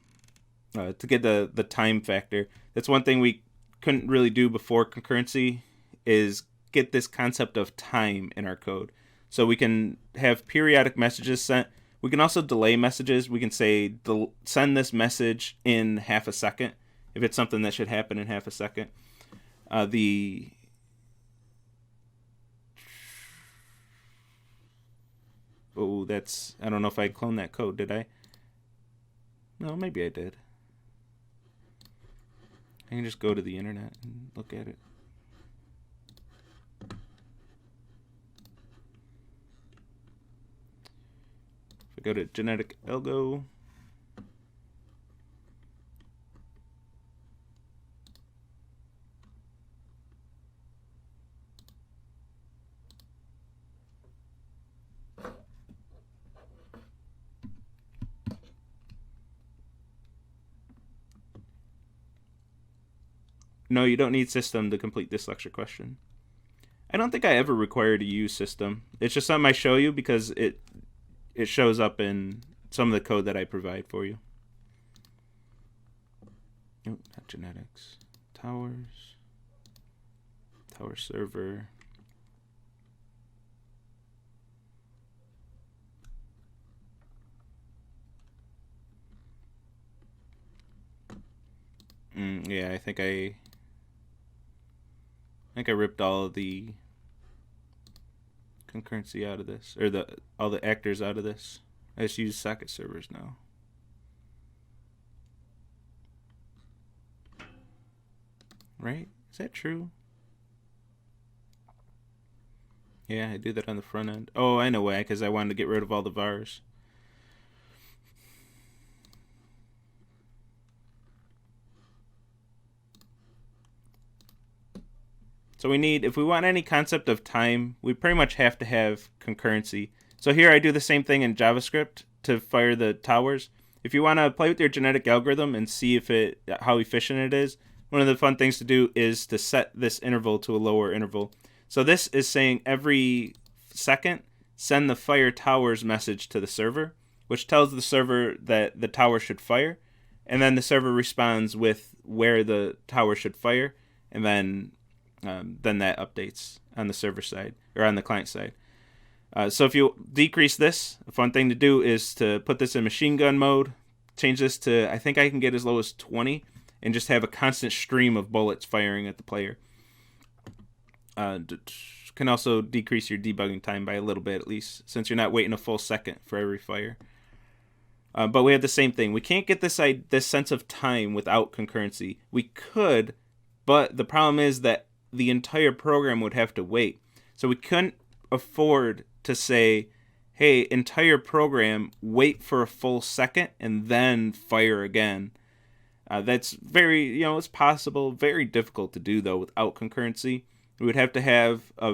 to get the time factor. That's one thing we couldn't really do before concurrency, is get this concept of time in our code. So we can have periodic messages sent. We can also delay messages. We can say, send this message in half a second, if it's something that should happen in half a second. Oh, that's, I don't know if I cloned that code, did I? No, maybe I did. I can just go to the internet and look at it. I go to genetic algo. No, you don't need system to complete this lecture question. I don't think I ever require to use system. It's just something I show you because it shows up in some of the code that I provide for you. Oh, not genetics. Towers. Tower server. Yeah, I think I ripped all of the concurrency out of this, or all the actors out of this. I just use socket servers now. Right? Is that true? Yeah, I do that on the front end. Oh, I know why, because I wanted to get rid of all the vars. So we need, if we want any concept of time, we pretty much have to have concurrency. So here I do the same thing in JavaScript to fire the towers. If you want to play with your genetic algorithm and see how efficient it is, one of the fun things to do is to set this interval to a lower interval. So this is saying every second, send the fire towers message to the server, which tells the server that the tower should fire. And then the server responds with where the tower should fire. And then that updates on the server side or on the client side. So if you decrease this, a fun thing to do is to put this in machine gun mode, change this to, I think I can get as low as 20, and just have a constant stream of bullets firing at the player. Can also decrease your debugging time by a little bit at least, since you're not waiting a full second for every fire. But we have the same thing. We can't get this sense of time without concurrency. We could, but the problem is that the entire program would have to wait. So we couldn't afford to say, hey, entire program, wait for a full second and then fire again. That's very, it's possible, very difficult to do though without concurrency. We would have to have a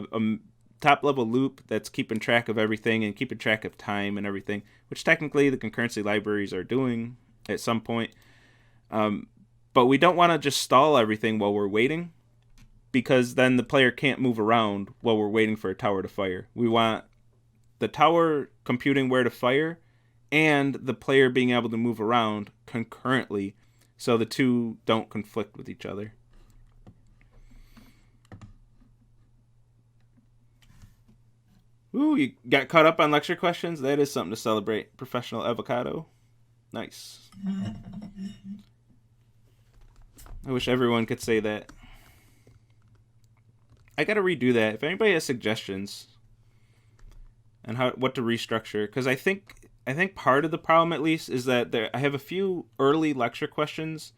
top level loop that's keeping track of everything and keeping track of time and everything, which technically the concurrency libraries are doing at some point. But we don't want to just stall everything while we're waiting, because then the player can't move around while we're waiting for a tower to fire. We want the tower computing where to fire and the player being able to move around concurrently so the two don't conflict with each other. Ooh, you got caught up on lecture questions? That is something to celebrate. Professional avocado. Nice. I wish everyone could say that. I gotta redo that. If anybody has suggestions on what to restructure, because I think part of the problem at least is that I have a few early lecture questions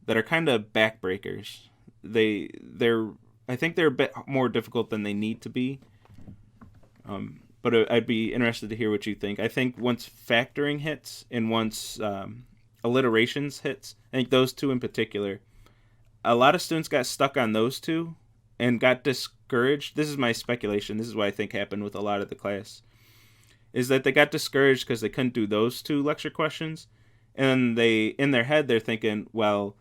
that are kind of backbreakers. I think they're a bit more difficult than they need to be. But I'd be interested to hear what you think. I think once factoring hits and once alliterations hits, I think those two in particular, a lot of students got stuck on those two and got discouraged. This is my speculation. This is what I think happened with a lot of the class, is that they got discouraged because they couldn't do those two lecture questions. And in their head, they're thinking, well,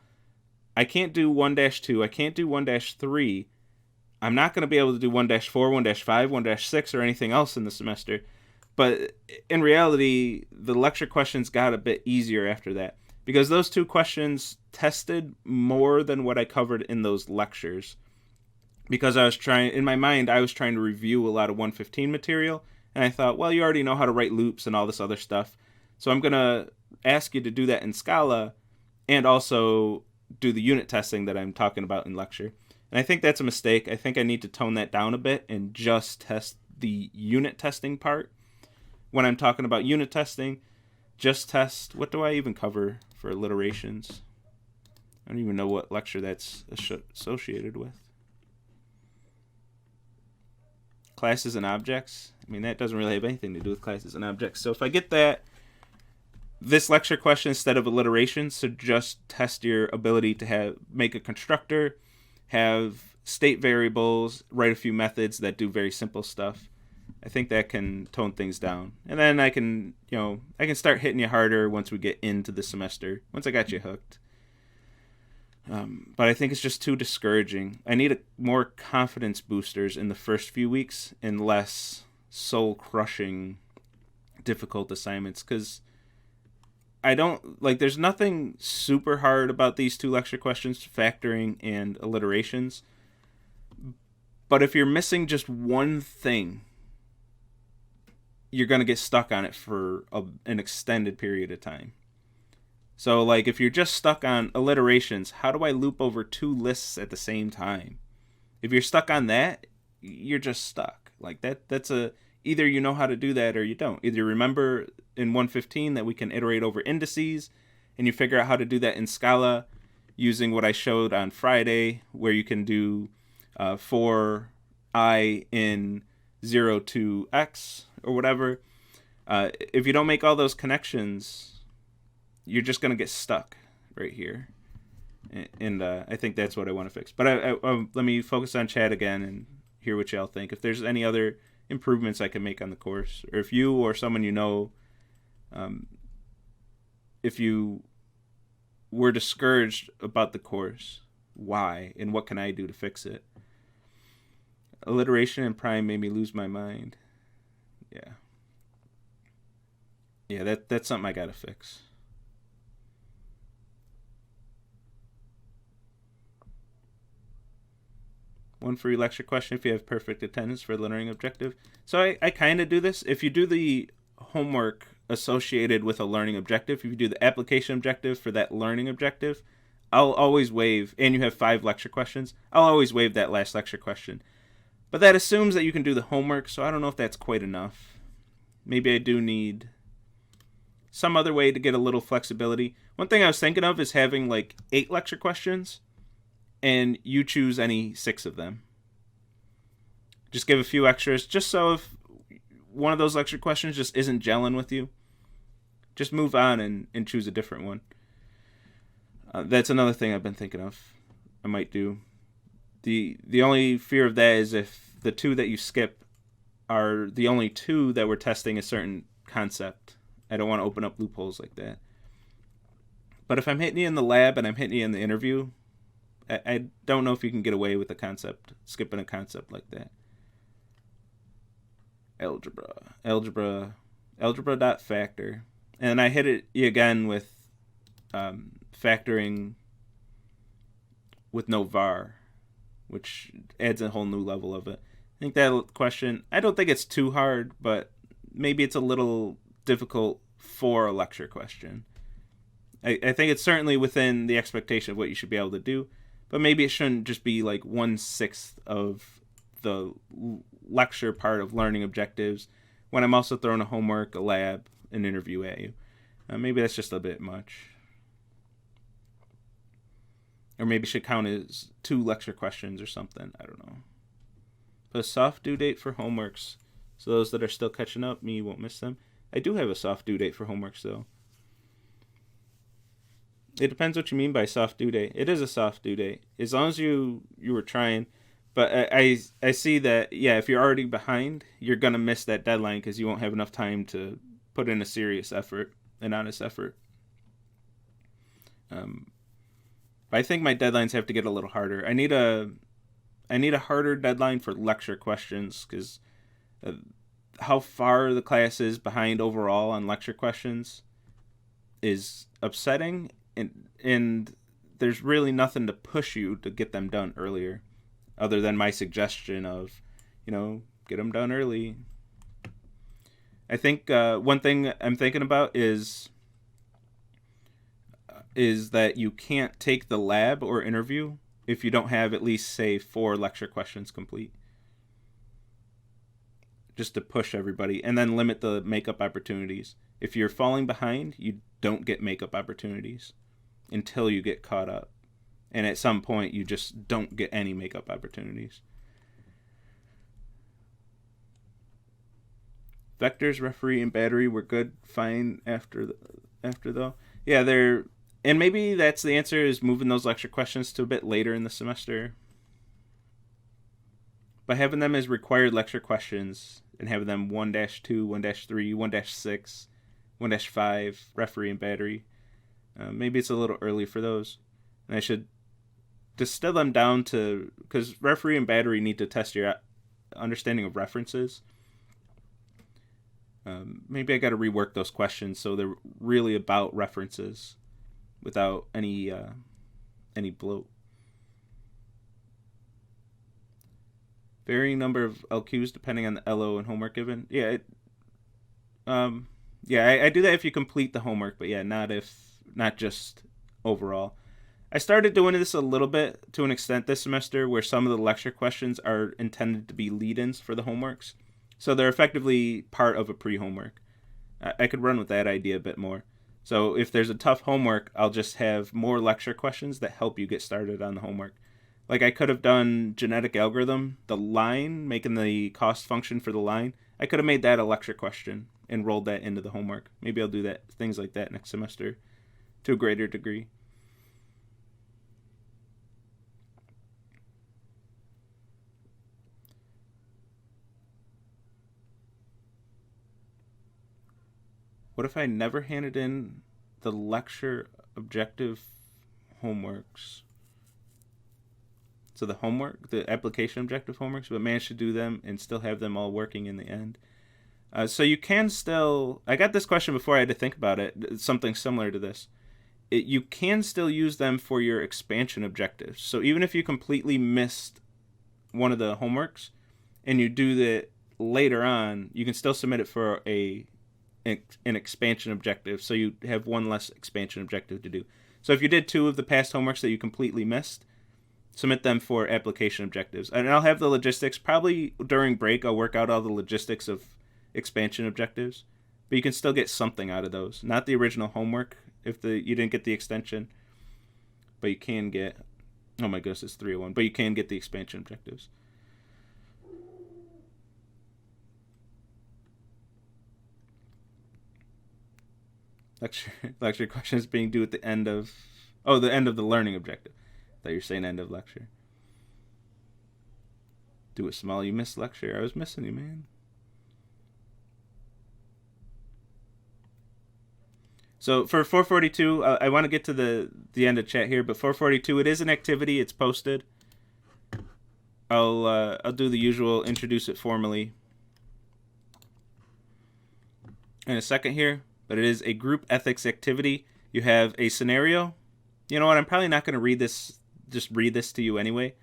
I can't do 1-2, I can't do 1-3. I'm not going to be able to do 1-4, 1-5, 1-6, or anything else in the semester. But in reality, the lecture questions got a bit easier after that, because those two questions tested more than what I covered in those lectures. Because in my mind, I was trying to review a lot of 115 material, and I thought, well, you already know how to write loops and all this other stuff, so I'm going to ask you to do that in Scala, and also do the unit testing that I'm talking about in lecture. And I think that's a mistake. I think I need to tone that down a bit and just test the unit testing part. When I'm talking about unit testing, just test, what do I even cover for alliterations? I don't even know what lecture that's associated with. classes and objects. I mean, that doesn't really have anything to do with classes and objects. So if I get this lecture question instead of alliteration, so just test your ability to make a constructor, have state variables, write a few methods that do very simple stuff. I think that can tone things down. And then I can start hitting you harder once we get into the semester, once I got you hooked. But I think it's just too discouraging. I need more confidence boosters in the first few weeks and less soul-crushing difficult assignments, because there's nothing super hard about these 2 lecture questions, factoring and alliterations. But if you're missing just one thing, you're going to get stuck on it for an extended period of time. So, like, if you're just stuck on alliterations, how do I loop over 2 lists at the same time? If you're stuck on that, you're just stuck. Like, that's either you know how to do that or you don't. Either you remember in 115 that we can iterate over indices, and you figure out how to do that in Scala using what I showed on Friday, where you can do for I in 0 to x or whatever. If you don't make all those connections, you're just going to get stuck right here. And I think that's what I want to fix. But let me focus on chat again and hear what y'all think. If there's any other improvements I can make on the course, or if you or someone you know, if you were discouraged about the course, why, and what can I do to fix it? Alliteration and prime made me lose my mind. Yeah, that's something I gotta fix. One free lecture question if you have perfect attendance for the learning objective. So I kind of do this. If you do the homework associated with a learning objective, if you do the application objective for that learning objective, I'll always waive, and you have 5 lecture questions, I'll always waive that last lecture question. But that assumes that you can do the homework, so I don't know if that's quite enough. Maybe I do need some other way to get a little flexibility. One thing I was thinking of is having like 8 lecture questions, and you choose any 6 of them. Just give a few extras, just so if one of those lecture questions just isn't gelling with you, just move on and choose a different one. That's another thing I've been thinking of I might do. The only fear of that is if the 2 that you skip are the only 2 that we're testing a certain concept. I don't want to open up loopholes like that. But if I'm hitting you in the lab and I'm hitting you in the interview, I don't know if you can get away with skipping a concept like that. Algebra dot factor. And I hit it again with factoring with no var, which adds a whole new level of it. I think that question, I don't think it's too hard, but maybe it's a little difficult for a lecture question. I think it's certainly within the expectation of what you should be able to do, but maybe it shouldn't just be like 1/6 of the lecture part of learning objectives when I'm also throwing a homework, a lab, an interview at you. Maybe that's just a bit much. Or maybe it should count as 2 lecture questions or something. I don't know. Put a soft due date for homeworks, so those that are still catching up, me won't miss them. I do have a soft due date for homeworks, though. It depends what you mean by soft due date. It is a soft due date, as long as you were trying. But I see that, yeah, if you're already behind, you're going to miss that deadline because you won't have enough time to put in a serious effort, an honest effort. But I think my deadlines have to get a little harder. I need a harder deadline for lecture questions, because how far the class is behind overall on lecture questions is upsetting, and there's really nothing to push you to get them done earlier, other than my suggestion of, get them done early. I think one thing I'm thinking about is that you can't take the lab or interview if you don't have at least, say, 4 lecture questions complete. Just to push everybody, and then limit the makeup opportunities. If you're falling behind, you don't get makeup opportunities until you get caught up. And at some point, you just don't get any makeup opportunities. Vectors, referee, and battery were good, fine after though. Yeah, they're, and maybe that's the answer, is moving those lecture questions to a bit later in the semester. But having them as required lecture questions and having them 1-2, 1-3, 1-6, 1-5, referee and battery, maybe it's a little early for those. And I should distill them down to, because referee and battery need to test your understanding of references. Maybe I got to rework those questions so they're really about references without any bloat. Varying number of LQs depending on the LO and homework given. Yeah, I do that if you complete the homework, but yeah, not just overall. I started doing this a little bit to an extent this semester, where some of the lecture questions are intended to be lead-ins for the homeworks. So they're effectively part of a pre-homework. I could run with that idea a bit more. So if there's a tough homework, I'll just have more lecture questions that help you get started on the homework. Like I could have done genetic algorithm, the line, making the cost function for the line. I could have made that a lecture question and rolled that into the homework. Maybe I'll do that, things like that next semester to a greater degree. What if I never handed in the lecture objective homeworks? So the application objective homeworks, but managed to do them and still have them all working in the end. So you can still, I got this question before I had to think about it, something similar to this. You can still use them for your expansion objectives. So even if you completely missed one of the homeworks and you do that later on, you can still submit it for an expansion objective. So you have one less expansion objective to do. So if you did 2 of the past homeworks that you completely missed, submit them for application objectives. And I'll have the logistics, probably during break, I'll work out all the logistics of expansion objectives. But you can still get something out of those. Not the original homework if you didn't get the extension. But you can get, oh my goodness, it's 301. But you can get the expansion objectives. Lecture questions being due at the end of, the end of the learning objective. I thought you were saying end of lecture. Do it small, you missed lecture. I was missing you, man. So for 442, I want to get to the end of chat here, but 442, it is an activity. It's posted. I'll do the usual, introduce it formally in a second here, but it is a group ethics activity. You have a scenario. You know what? I'm probably not going to read this to you anyway.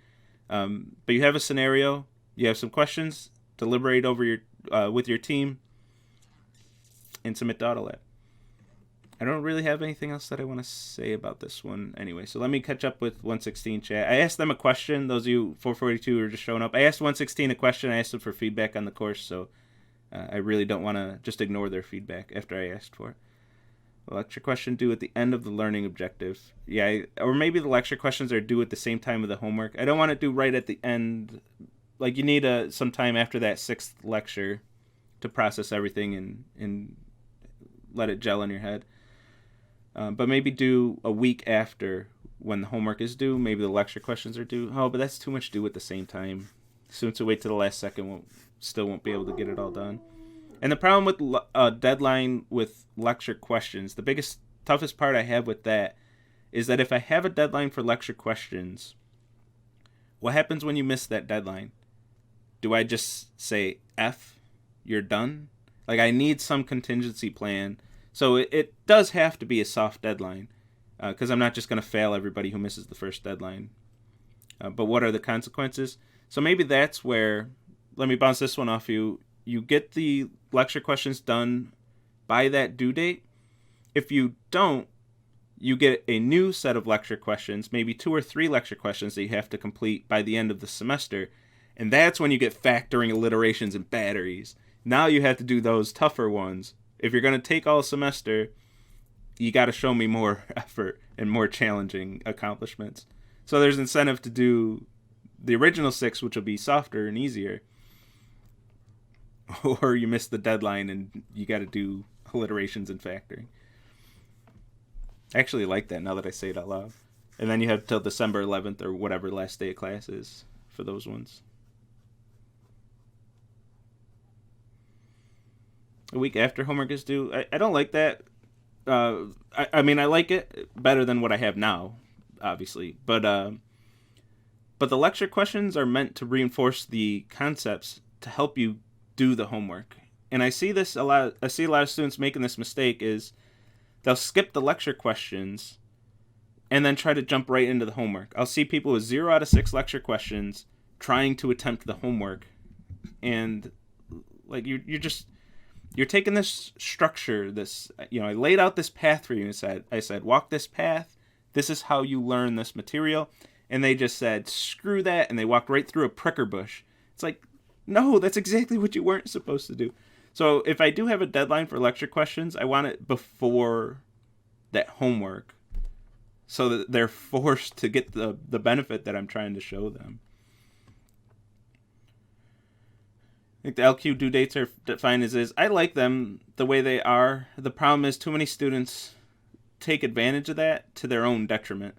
But you have a scenario. You have some questions. Deliberate over with your team, and submit to AutoLab. I don't really have anything else that I want to say about this one anyway. So let me catch up with 116 chat. I asked them a question. Those of you 442 who are just showing up. I asked 116 a question. I asked them for feedback on the course. So I really don't want to just ignore their feedback after I asked for it. The lecture question due at the end of the learning objective. Yeah, or maybe the lecture questions are due at the same time of the homework. I don't want to do right at the end. Like you need some time after that 6th lecture to process everything and let it gel in your head. But maybe do a week after when the homework is due. Maybe the lecture questions are due. Oh, but that's too much due at the same time. Students who wait to the last second still won't be able to get it all done. And the problem with deadline with lecture questions, the toughest part I have with that is that if I have a deadline for lecture questions, what happens when you miss that deadline? Do I just say, F, you're done? Like I need some contingency plan. So it does have to be a soft deadline because I'm not just going to fail everybody who misses the first deadline. But what are the consequences? So maybe that's where, let me bounce this one off you. You get the lecture questions done by that due date. If you don't, you get a new set of lecture questions, maybe 2 or 3 lecture questions that you have to complete by the end of the semester. And that's when you get factoring, alliterations, and batteries. Now you have to do those tougher ones. If you're going to take all semester, you got to show me more effort and more challenging accomplishments. So there's incentive to do the original 6, which will be softer and easier. or you miss the deadline and you got to do alliterations and factoring. I actually like that now that I say it out loud. And then you have till December 11th or whatever last day of class is for those ones. A week after homework is due. I don't like that. I mean, I like it better than what I have now, obviously. But the lecture questions are meant to reinforce the concepts to help you do the homework. And I see this a lot. I see a lot of students making this mistake is they'll skip the lecture questions and then try to jump right into the homework. I'll see people with 0 out of 6 lecture questions trying to attempt the homework. And like you're taking this structure, this, I laid out this path for you and I said, walk this path. This is how you learn this material. And they just said, screw that. And they walked right through a pricker bush. It's like, no, that's exactly what you weren't supposed to do. So if I do have a deadline for lecture questions, I want it before that homework so that they're forced to get the benefit that I'm trying to show them. I think the LQ due dates are defined as is. I like them the way they are. The problem is too many students take advantage of that to their own detriment.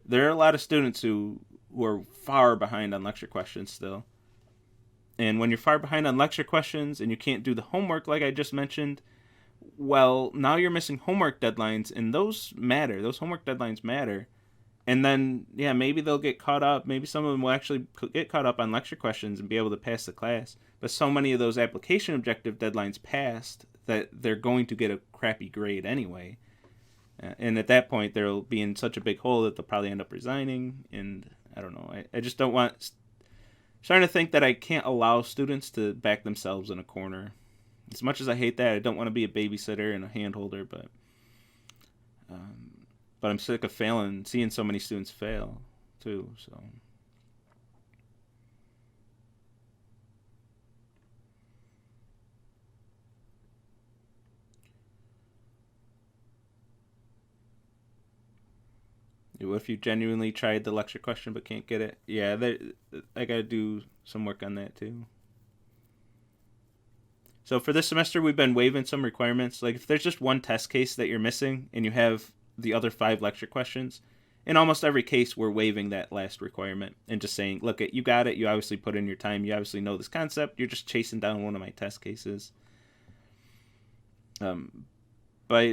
There are a lot of students who are far behind on lecture questions still. And when you're far behind on lecture questions and you can't do the homework like I just mentioned, well, now you're missing homework deadlines, and those matter. Those homework deadlines matter. And then, maybe they'll get caught up. Maybe some of them will actually get caught up on lecture questions and be able to pass the class. But so many of those application objective deadlines passed that they're going to get a crappy grade anyway. And at that point, they'll be in such a big hole that they'll probably end up resigning. And I don't know. I just don't want... starting to think that I can't allow students to back themselves in a corner. As much as I hate that, I don't want to be a babysitter and a handholder, but I'm sick of seeing so many students fail, too, so... What if you genuinely tried the lecture question but can't get it? Yeah, I gotta do some work on that too. So for this semester, we've been waiving some requirements. Like if there's just one test case that you're missing and you have the other 5 lecture questions, in almost every case, we're waiving that last requirement and just saying, look, you got it. You obviously put in your time. You obviously know this concept. You're just chasing down one of my test cases. But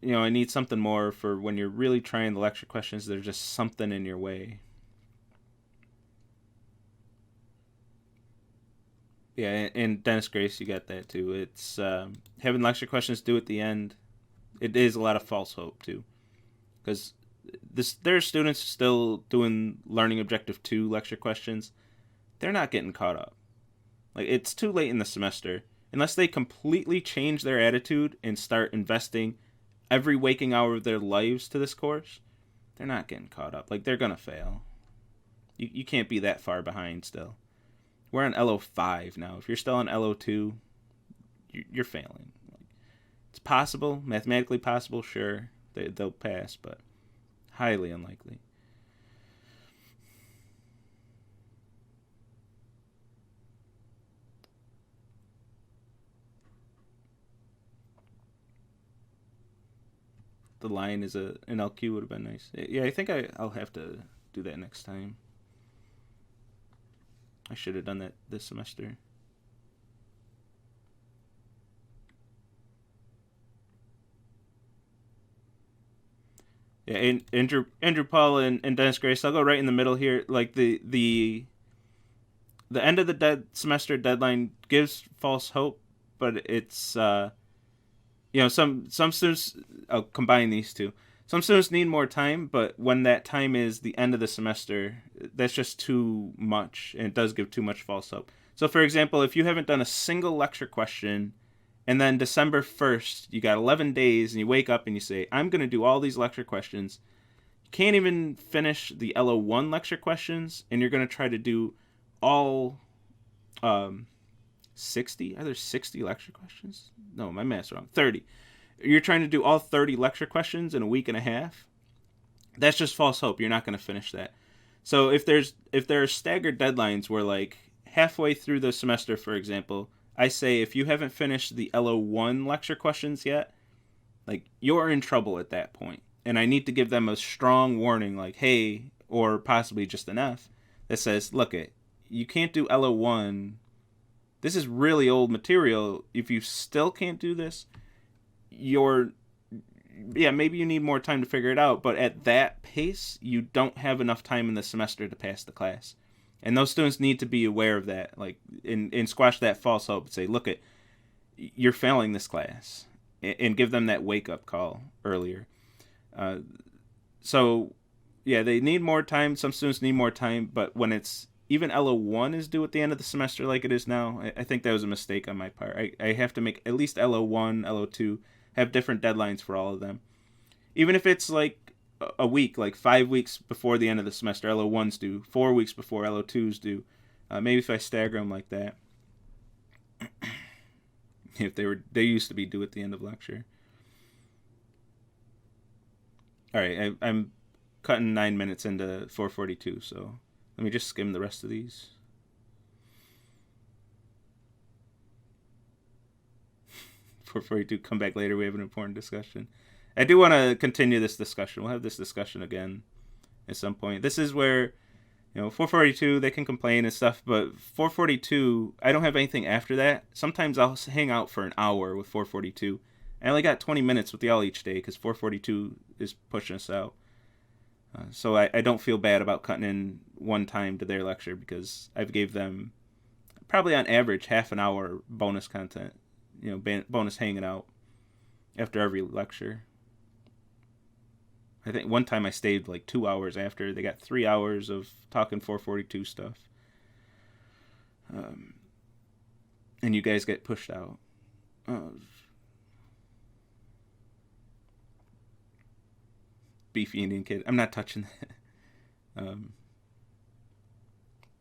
I need something more for when you're really trying the lecture questions. There's just something in your way. Yeah, and Dennis Grace, you got that too. It's having lecture questions due at the end. It is a lot of false hope too, because there are students still doing Learning Objective 2 lecture questions. They're not getting caught up. Like it's too late in the semester unless they completely change their attitude and start investing every waking hour of their lives to this course. They're not getting caught up. Like they're gonna fail. You can't be that far behind still. We're on LO5 now. If you're still on LO2, you're failing. It's possible, mathematically possible, sure. They'll pass, but highly unlikely. The line is an LQ would have been nice. Yeah, I think I'll have to do that next time. I should have done that this semester. Yeah, and Andrew Paul and Dennis Grace, I'll go right in the middle here. Like the end of the semester deadline gives false hope, but it's some students, I'll combine these two. Some students need more time, but when that time is the end of the semester, that's just too much, and it does give too much false hope. So, for example, if you haven't done a single lecture question, and then December 1st, you got 11 days, and you wake up and you say, I'm going to do all these lecture questions. You can't even finish the LO1 lecture questions, and you're going to try to do all 60? Are there 60 lecture questions? No, my math's wrong. 30. You're trying to do all 30 lecture questions in a week and a half. That's just false hope. You're not going to finish that. So if there are staggered deadlines where like halfway through the semester, for example, I say if you haven't finished the LO1 lecture questions yet, like, you're in trouble at that point. And I need to give them a strong warning, like, hey, or possibly just an F, that says, look, you can't do LO1. This is really old material. If you still can't do this, maybe you need more time to figure it out, but at that pace, you don't have enough time in the semester to pass the class. And those students need to be aware of that, like, and squash that false hope and say, look, you're failing this class, and give them that wake-up call earlier. So, yeah, they need more time. Some students need more time, but when it's even LO1 is due at the end of the semester like it is now, I think that was a mistake on my part. I have to make at least LO1, LO2, have different deadlines for all of them. Even if it's like a week, like 5 weeks before the end of the semester, LO1's due. 4 weeks before LO2's due. Maybe if I stagger them like that. If they used to be due at the end of lecture. All right, I'm cutting 9 minutes into 442, so let me just skim the rest of these. Before you come back later, we have an important discussion. I do want to continue this discussion. We'll have this discussion again at some point. This is where, 442, they can complain and stuff, but 442, I don't have anything after that. Sometimes I'll hang out for an hour with 442. I only got 20 minutes with y'all each day because 442 is pushing us out. So I don't feel bad about cutting in one time to their lecture because I've gave them probably on average half an hour bonus content, bonus hanging out after every lecture. I think one time I stayed like 2 hours after. They got 3 hours of talking 442 stuff. And you guys get pushed out. Beefy Indian kid. I'm not touching that.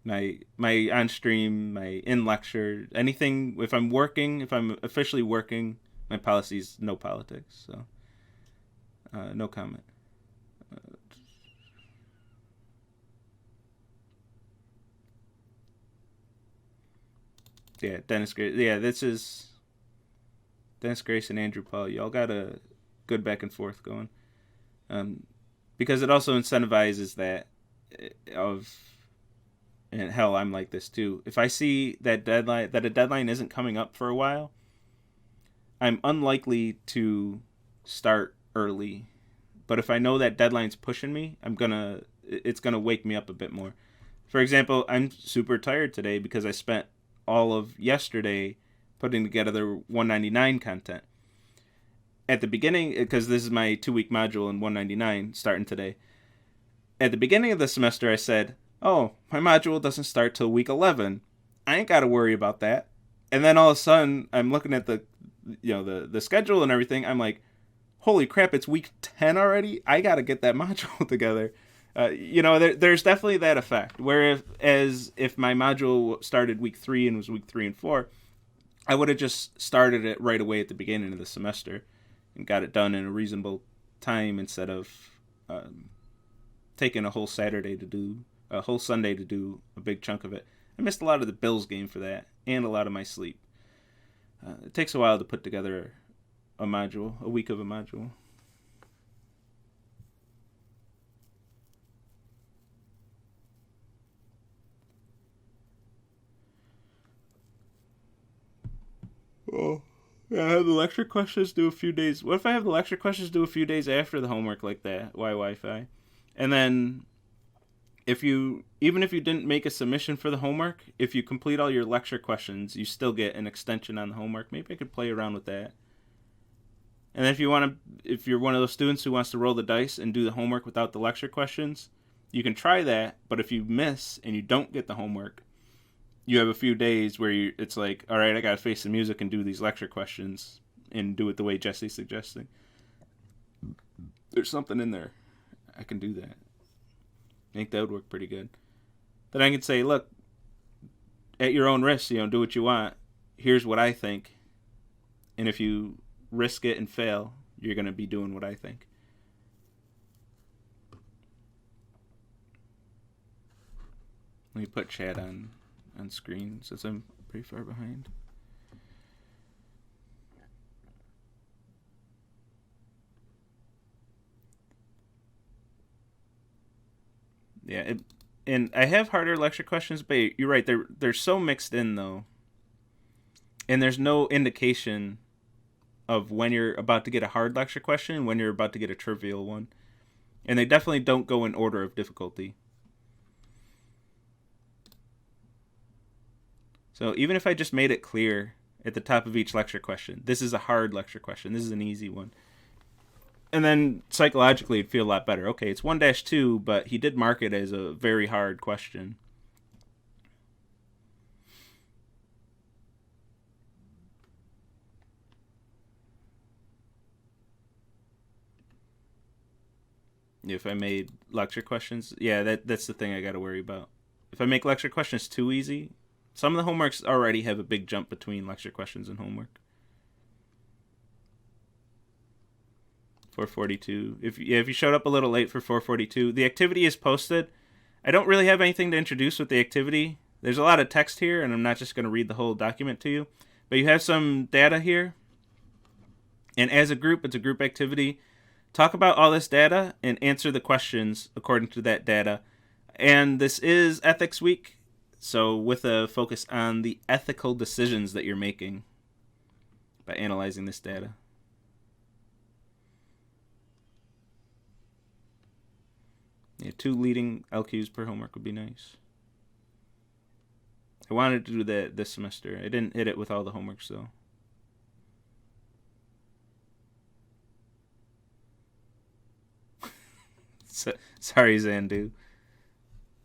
My on stream, my in lecture, anything. If I'm officially working, my policy is no politics. So, no comment. Yeah, Dennis Grace. Yeah, this is Dennis Grace and Andrew Paul. Y'all got a good back and forth going. Because it also incentivizes that and hell, I'm like this too. If I see that a deadline isn't coming up for a while, I'm unlikely to start early. But if I know that deadline's pushing me, it's gonna wake me up a bit more. For example, I'm super tired today because I spent all of yesterday putting together 199 content. At the beginning, because this is my 2-week module in 199 starting today, at the beginning of the semester I said, oh, my module doesn't start till week 11. I ain't got to worry about that. And then all of a sudden, I'm looking at the schedule and everything. I'm like, holy crap, it's week 10 already? I got to get that module together. There's definitely that effect. Whereas if my module started week 3 and was week 3 and 4, I would have just started it right away at the beginning of the semester and got it done in a reasonable time instead of taking a whole Sunday to do a big chunk of it. I missed a lot of the Bills game for that and a lot of my sleep. It takes a while to put together a week of a module. Oh. Yeah, I have the lecture questions due a few days. What if I have the lecture questions due a few days after the homework like that? Why Wi-Fi? And then even if you didn't make a submission for the homework, if you complete all your lecture questions, you still get an extension on the homework. Maybe I could play around with that. And then if you're one of those students who wants to roll the dice and do the homework without the lecture questions, you can try that. But if you miss and you don't get the homework, you have a few days where it's like, all right, I got to face the music and do these lecture questions and do it the way Jesse's suggesting. There's something in there. I can do that. I think that would work pretty good. Then I can say, look, at your own risk, do what you want. Here's what I think. And if you risk it and fail, you're going to be doing what I think. Let me put chat on screen since I'm pretty far behind. Yeah, and I have harder lecture questions, but you're right. They're so mixed in though, and there's no indication of when you're about to get a hard lecture question and when you're about to get a trivial one, and they definitely don't go in order of difficulty. So even if I just made it clear at the top of each lecture question, this is a hard lecture question, this is an easy one, and then psychologically it'd feel a lot better. Okay, it's 1-2, but he did mark it as a very hard question. If I made lecture questions, yeah, that's the thing I got to worry about. If I make lecture questions too easy, some of the homeworks already have a big jump between lecture questions and homework. 442. If you showed up a little late for 442, the activity is posted. I don't really have anything to introduce with the activity. There's a lot of text here, and I'm not just going to read the whole document to you. But you have some data here. And as a group, it's a group activity. Talk about all this data and answer the questions according to that data. And this is Ethics Week, so with a focus on the ethical decisions that you're making by analyzing this data. Yeah, 2 leading LQs per homework would be nice. I wanted to do that this semester. I didn't hit it with all the homeworks, though. Sorry, Zandu.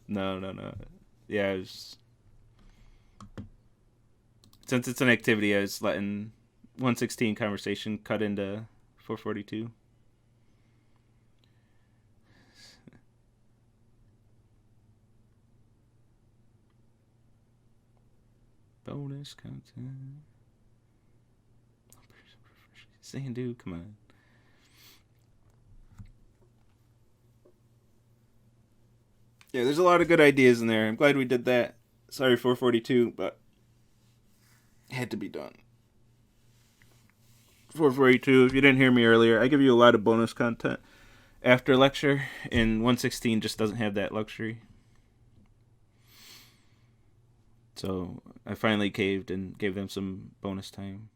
No. Yeah, since it's an activity, I was letting 116 conversation cut into 442. Bonus content. Zandu, come on. Yeah, there's a lot of good ideas in there. I'm glad we did that. Sorry, 442, but it had to be done. 442, if you didn't hear me earlier, I give you a lot of bonus content after lecture, and 116 just doesn't have that luxury. So I finally caved and gave them some bonus time.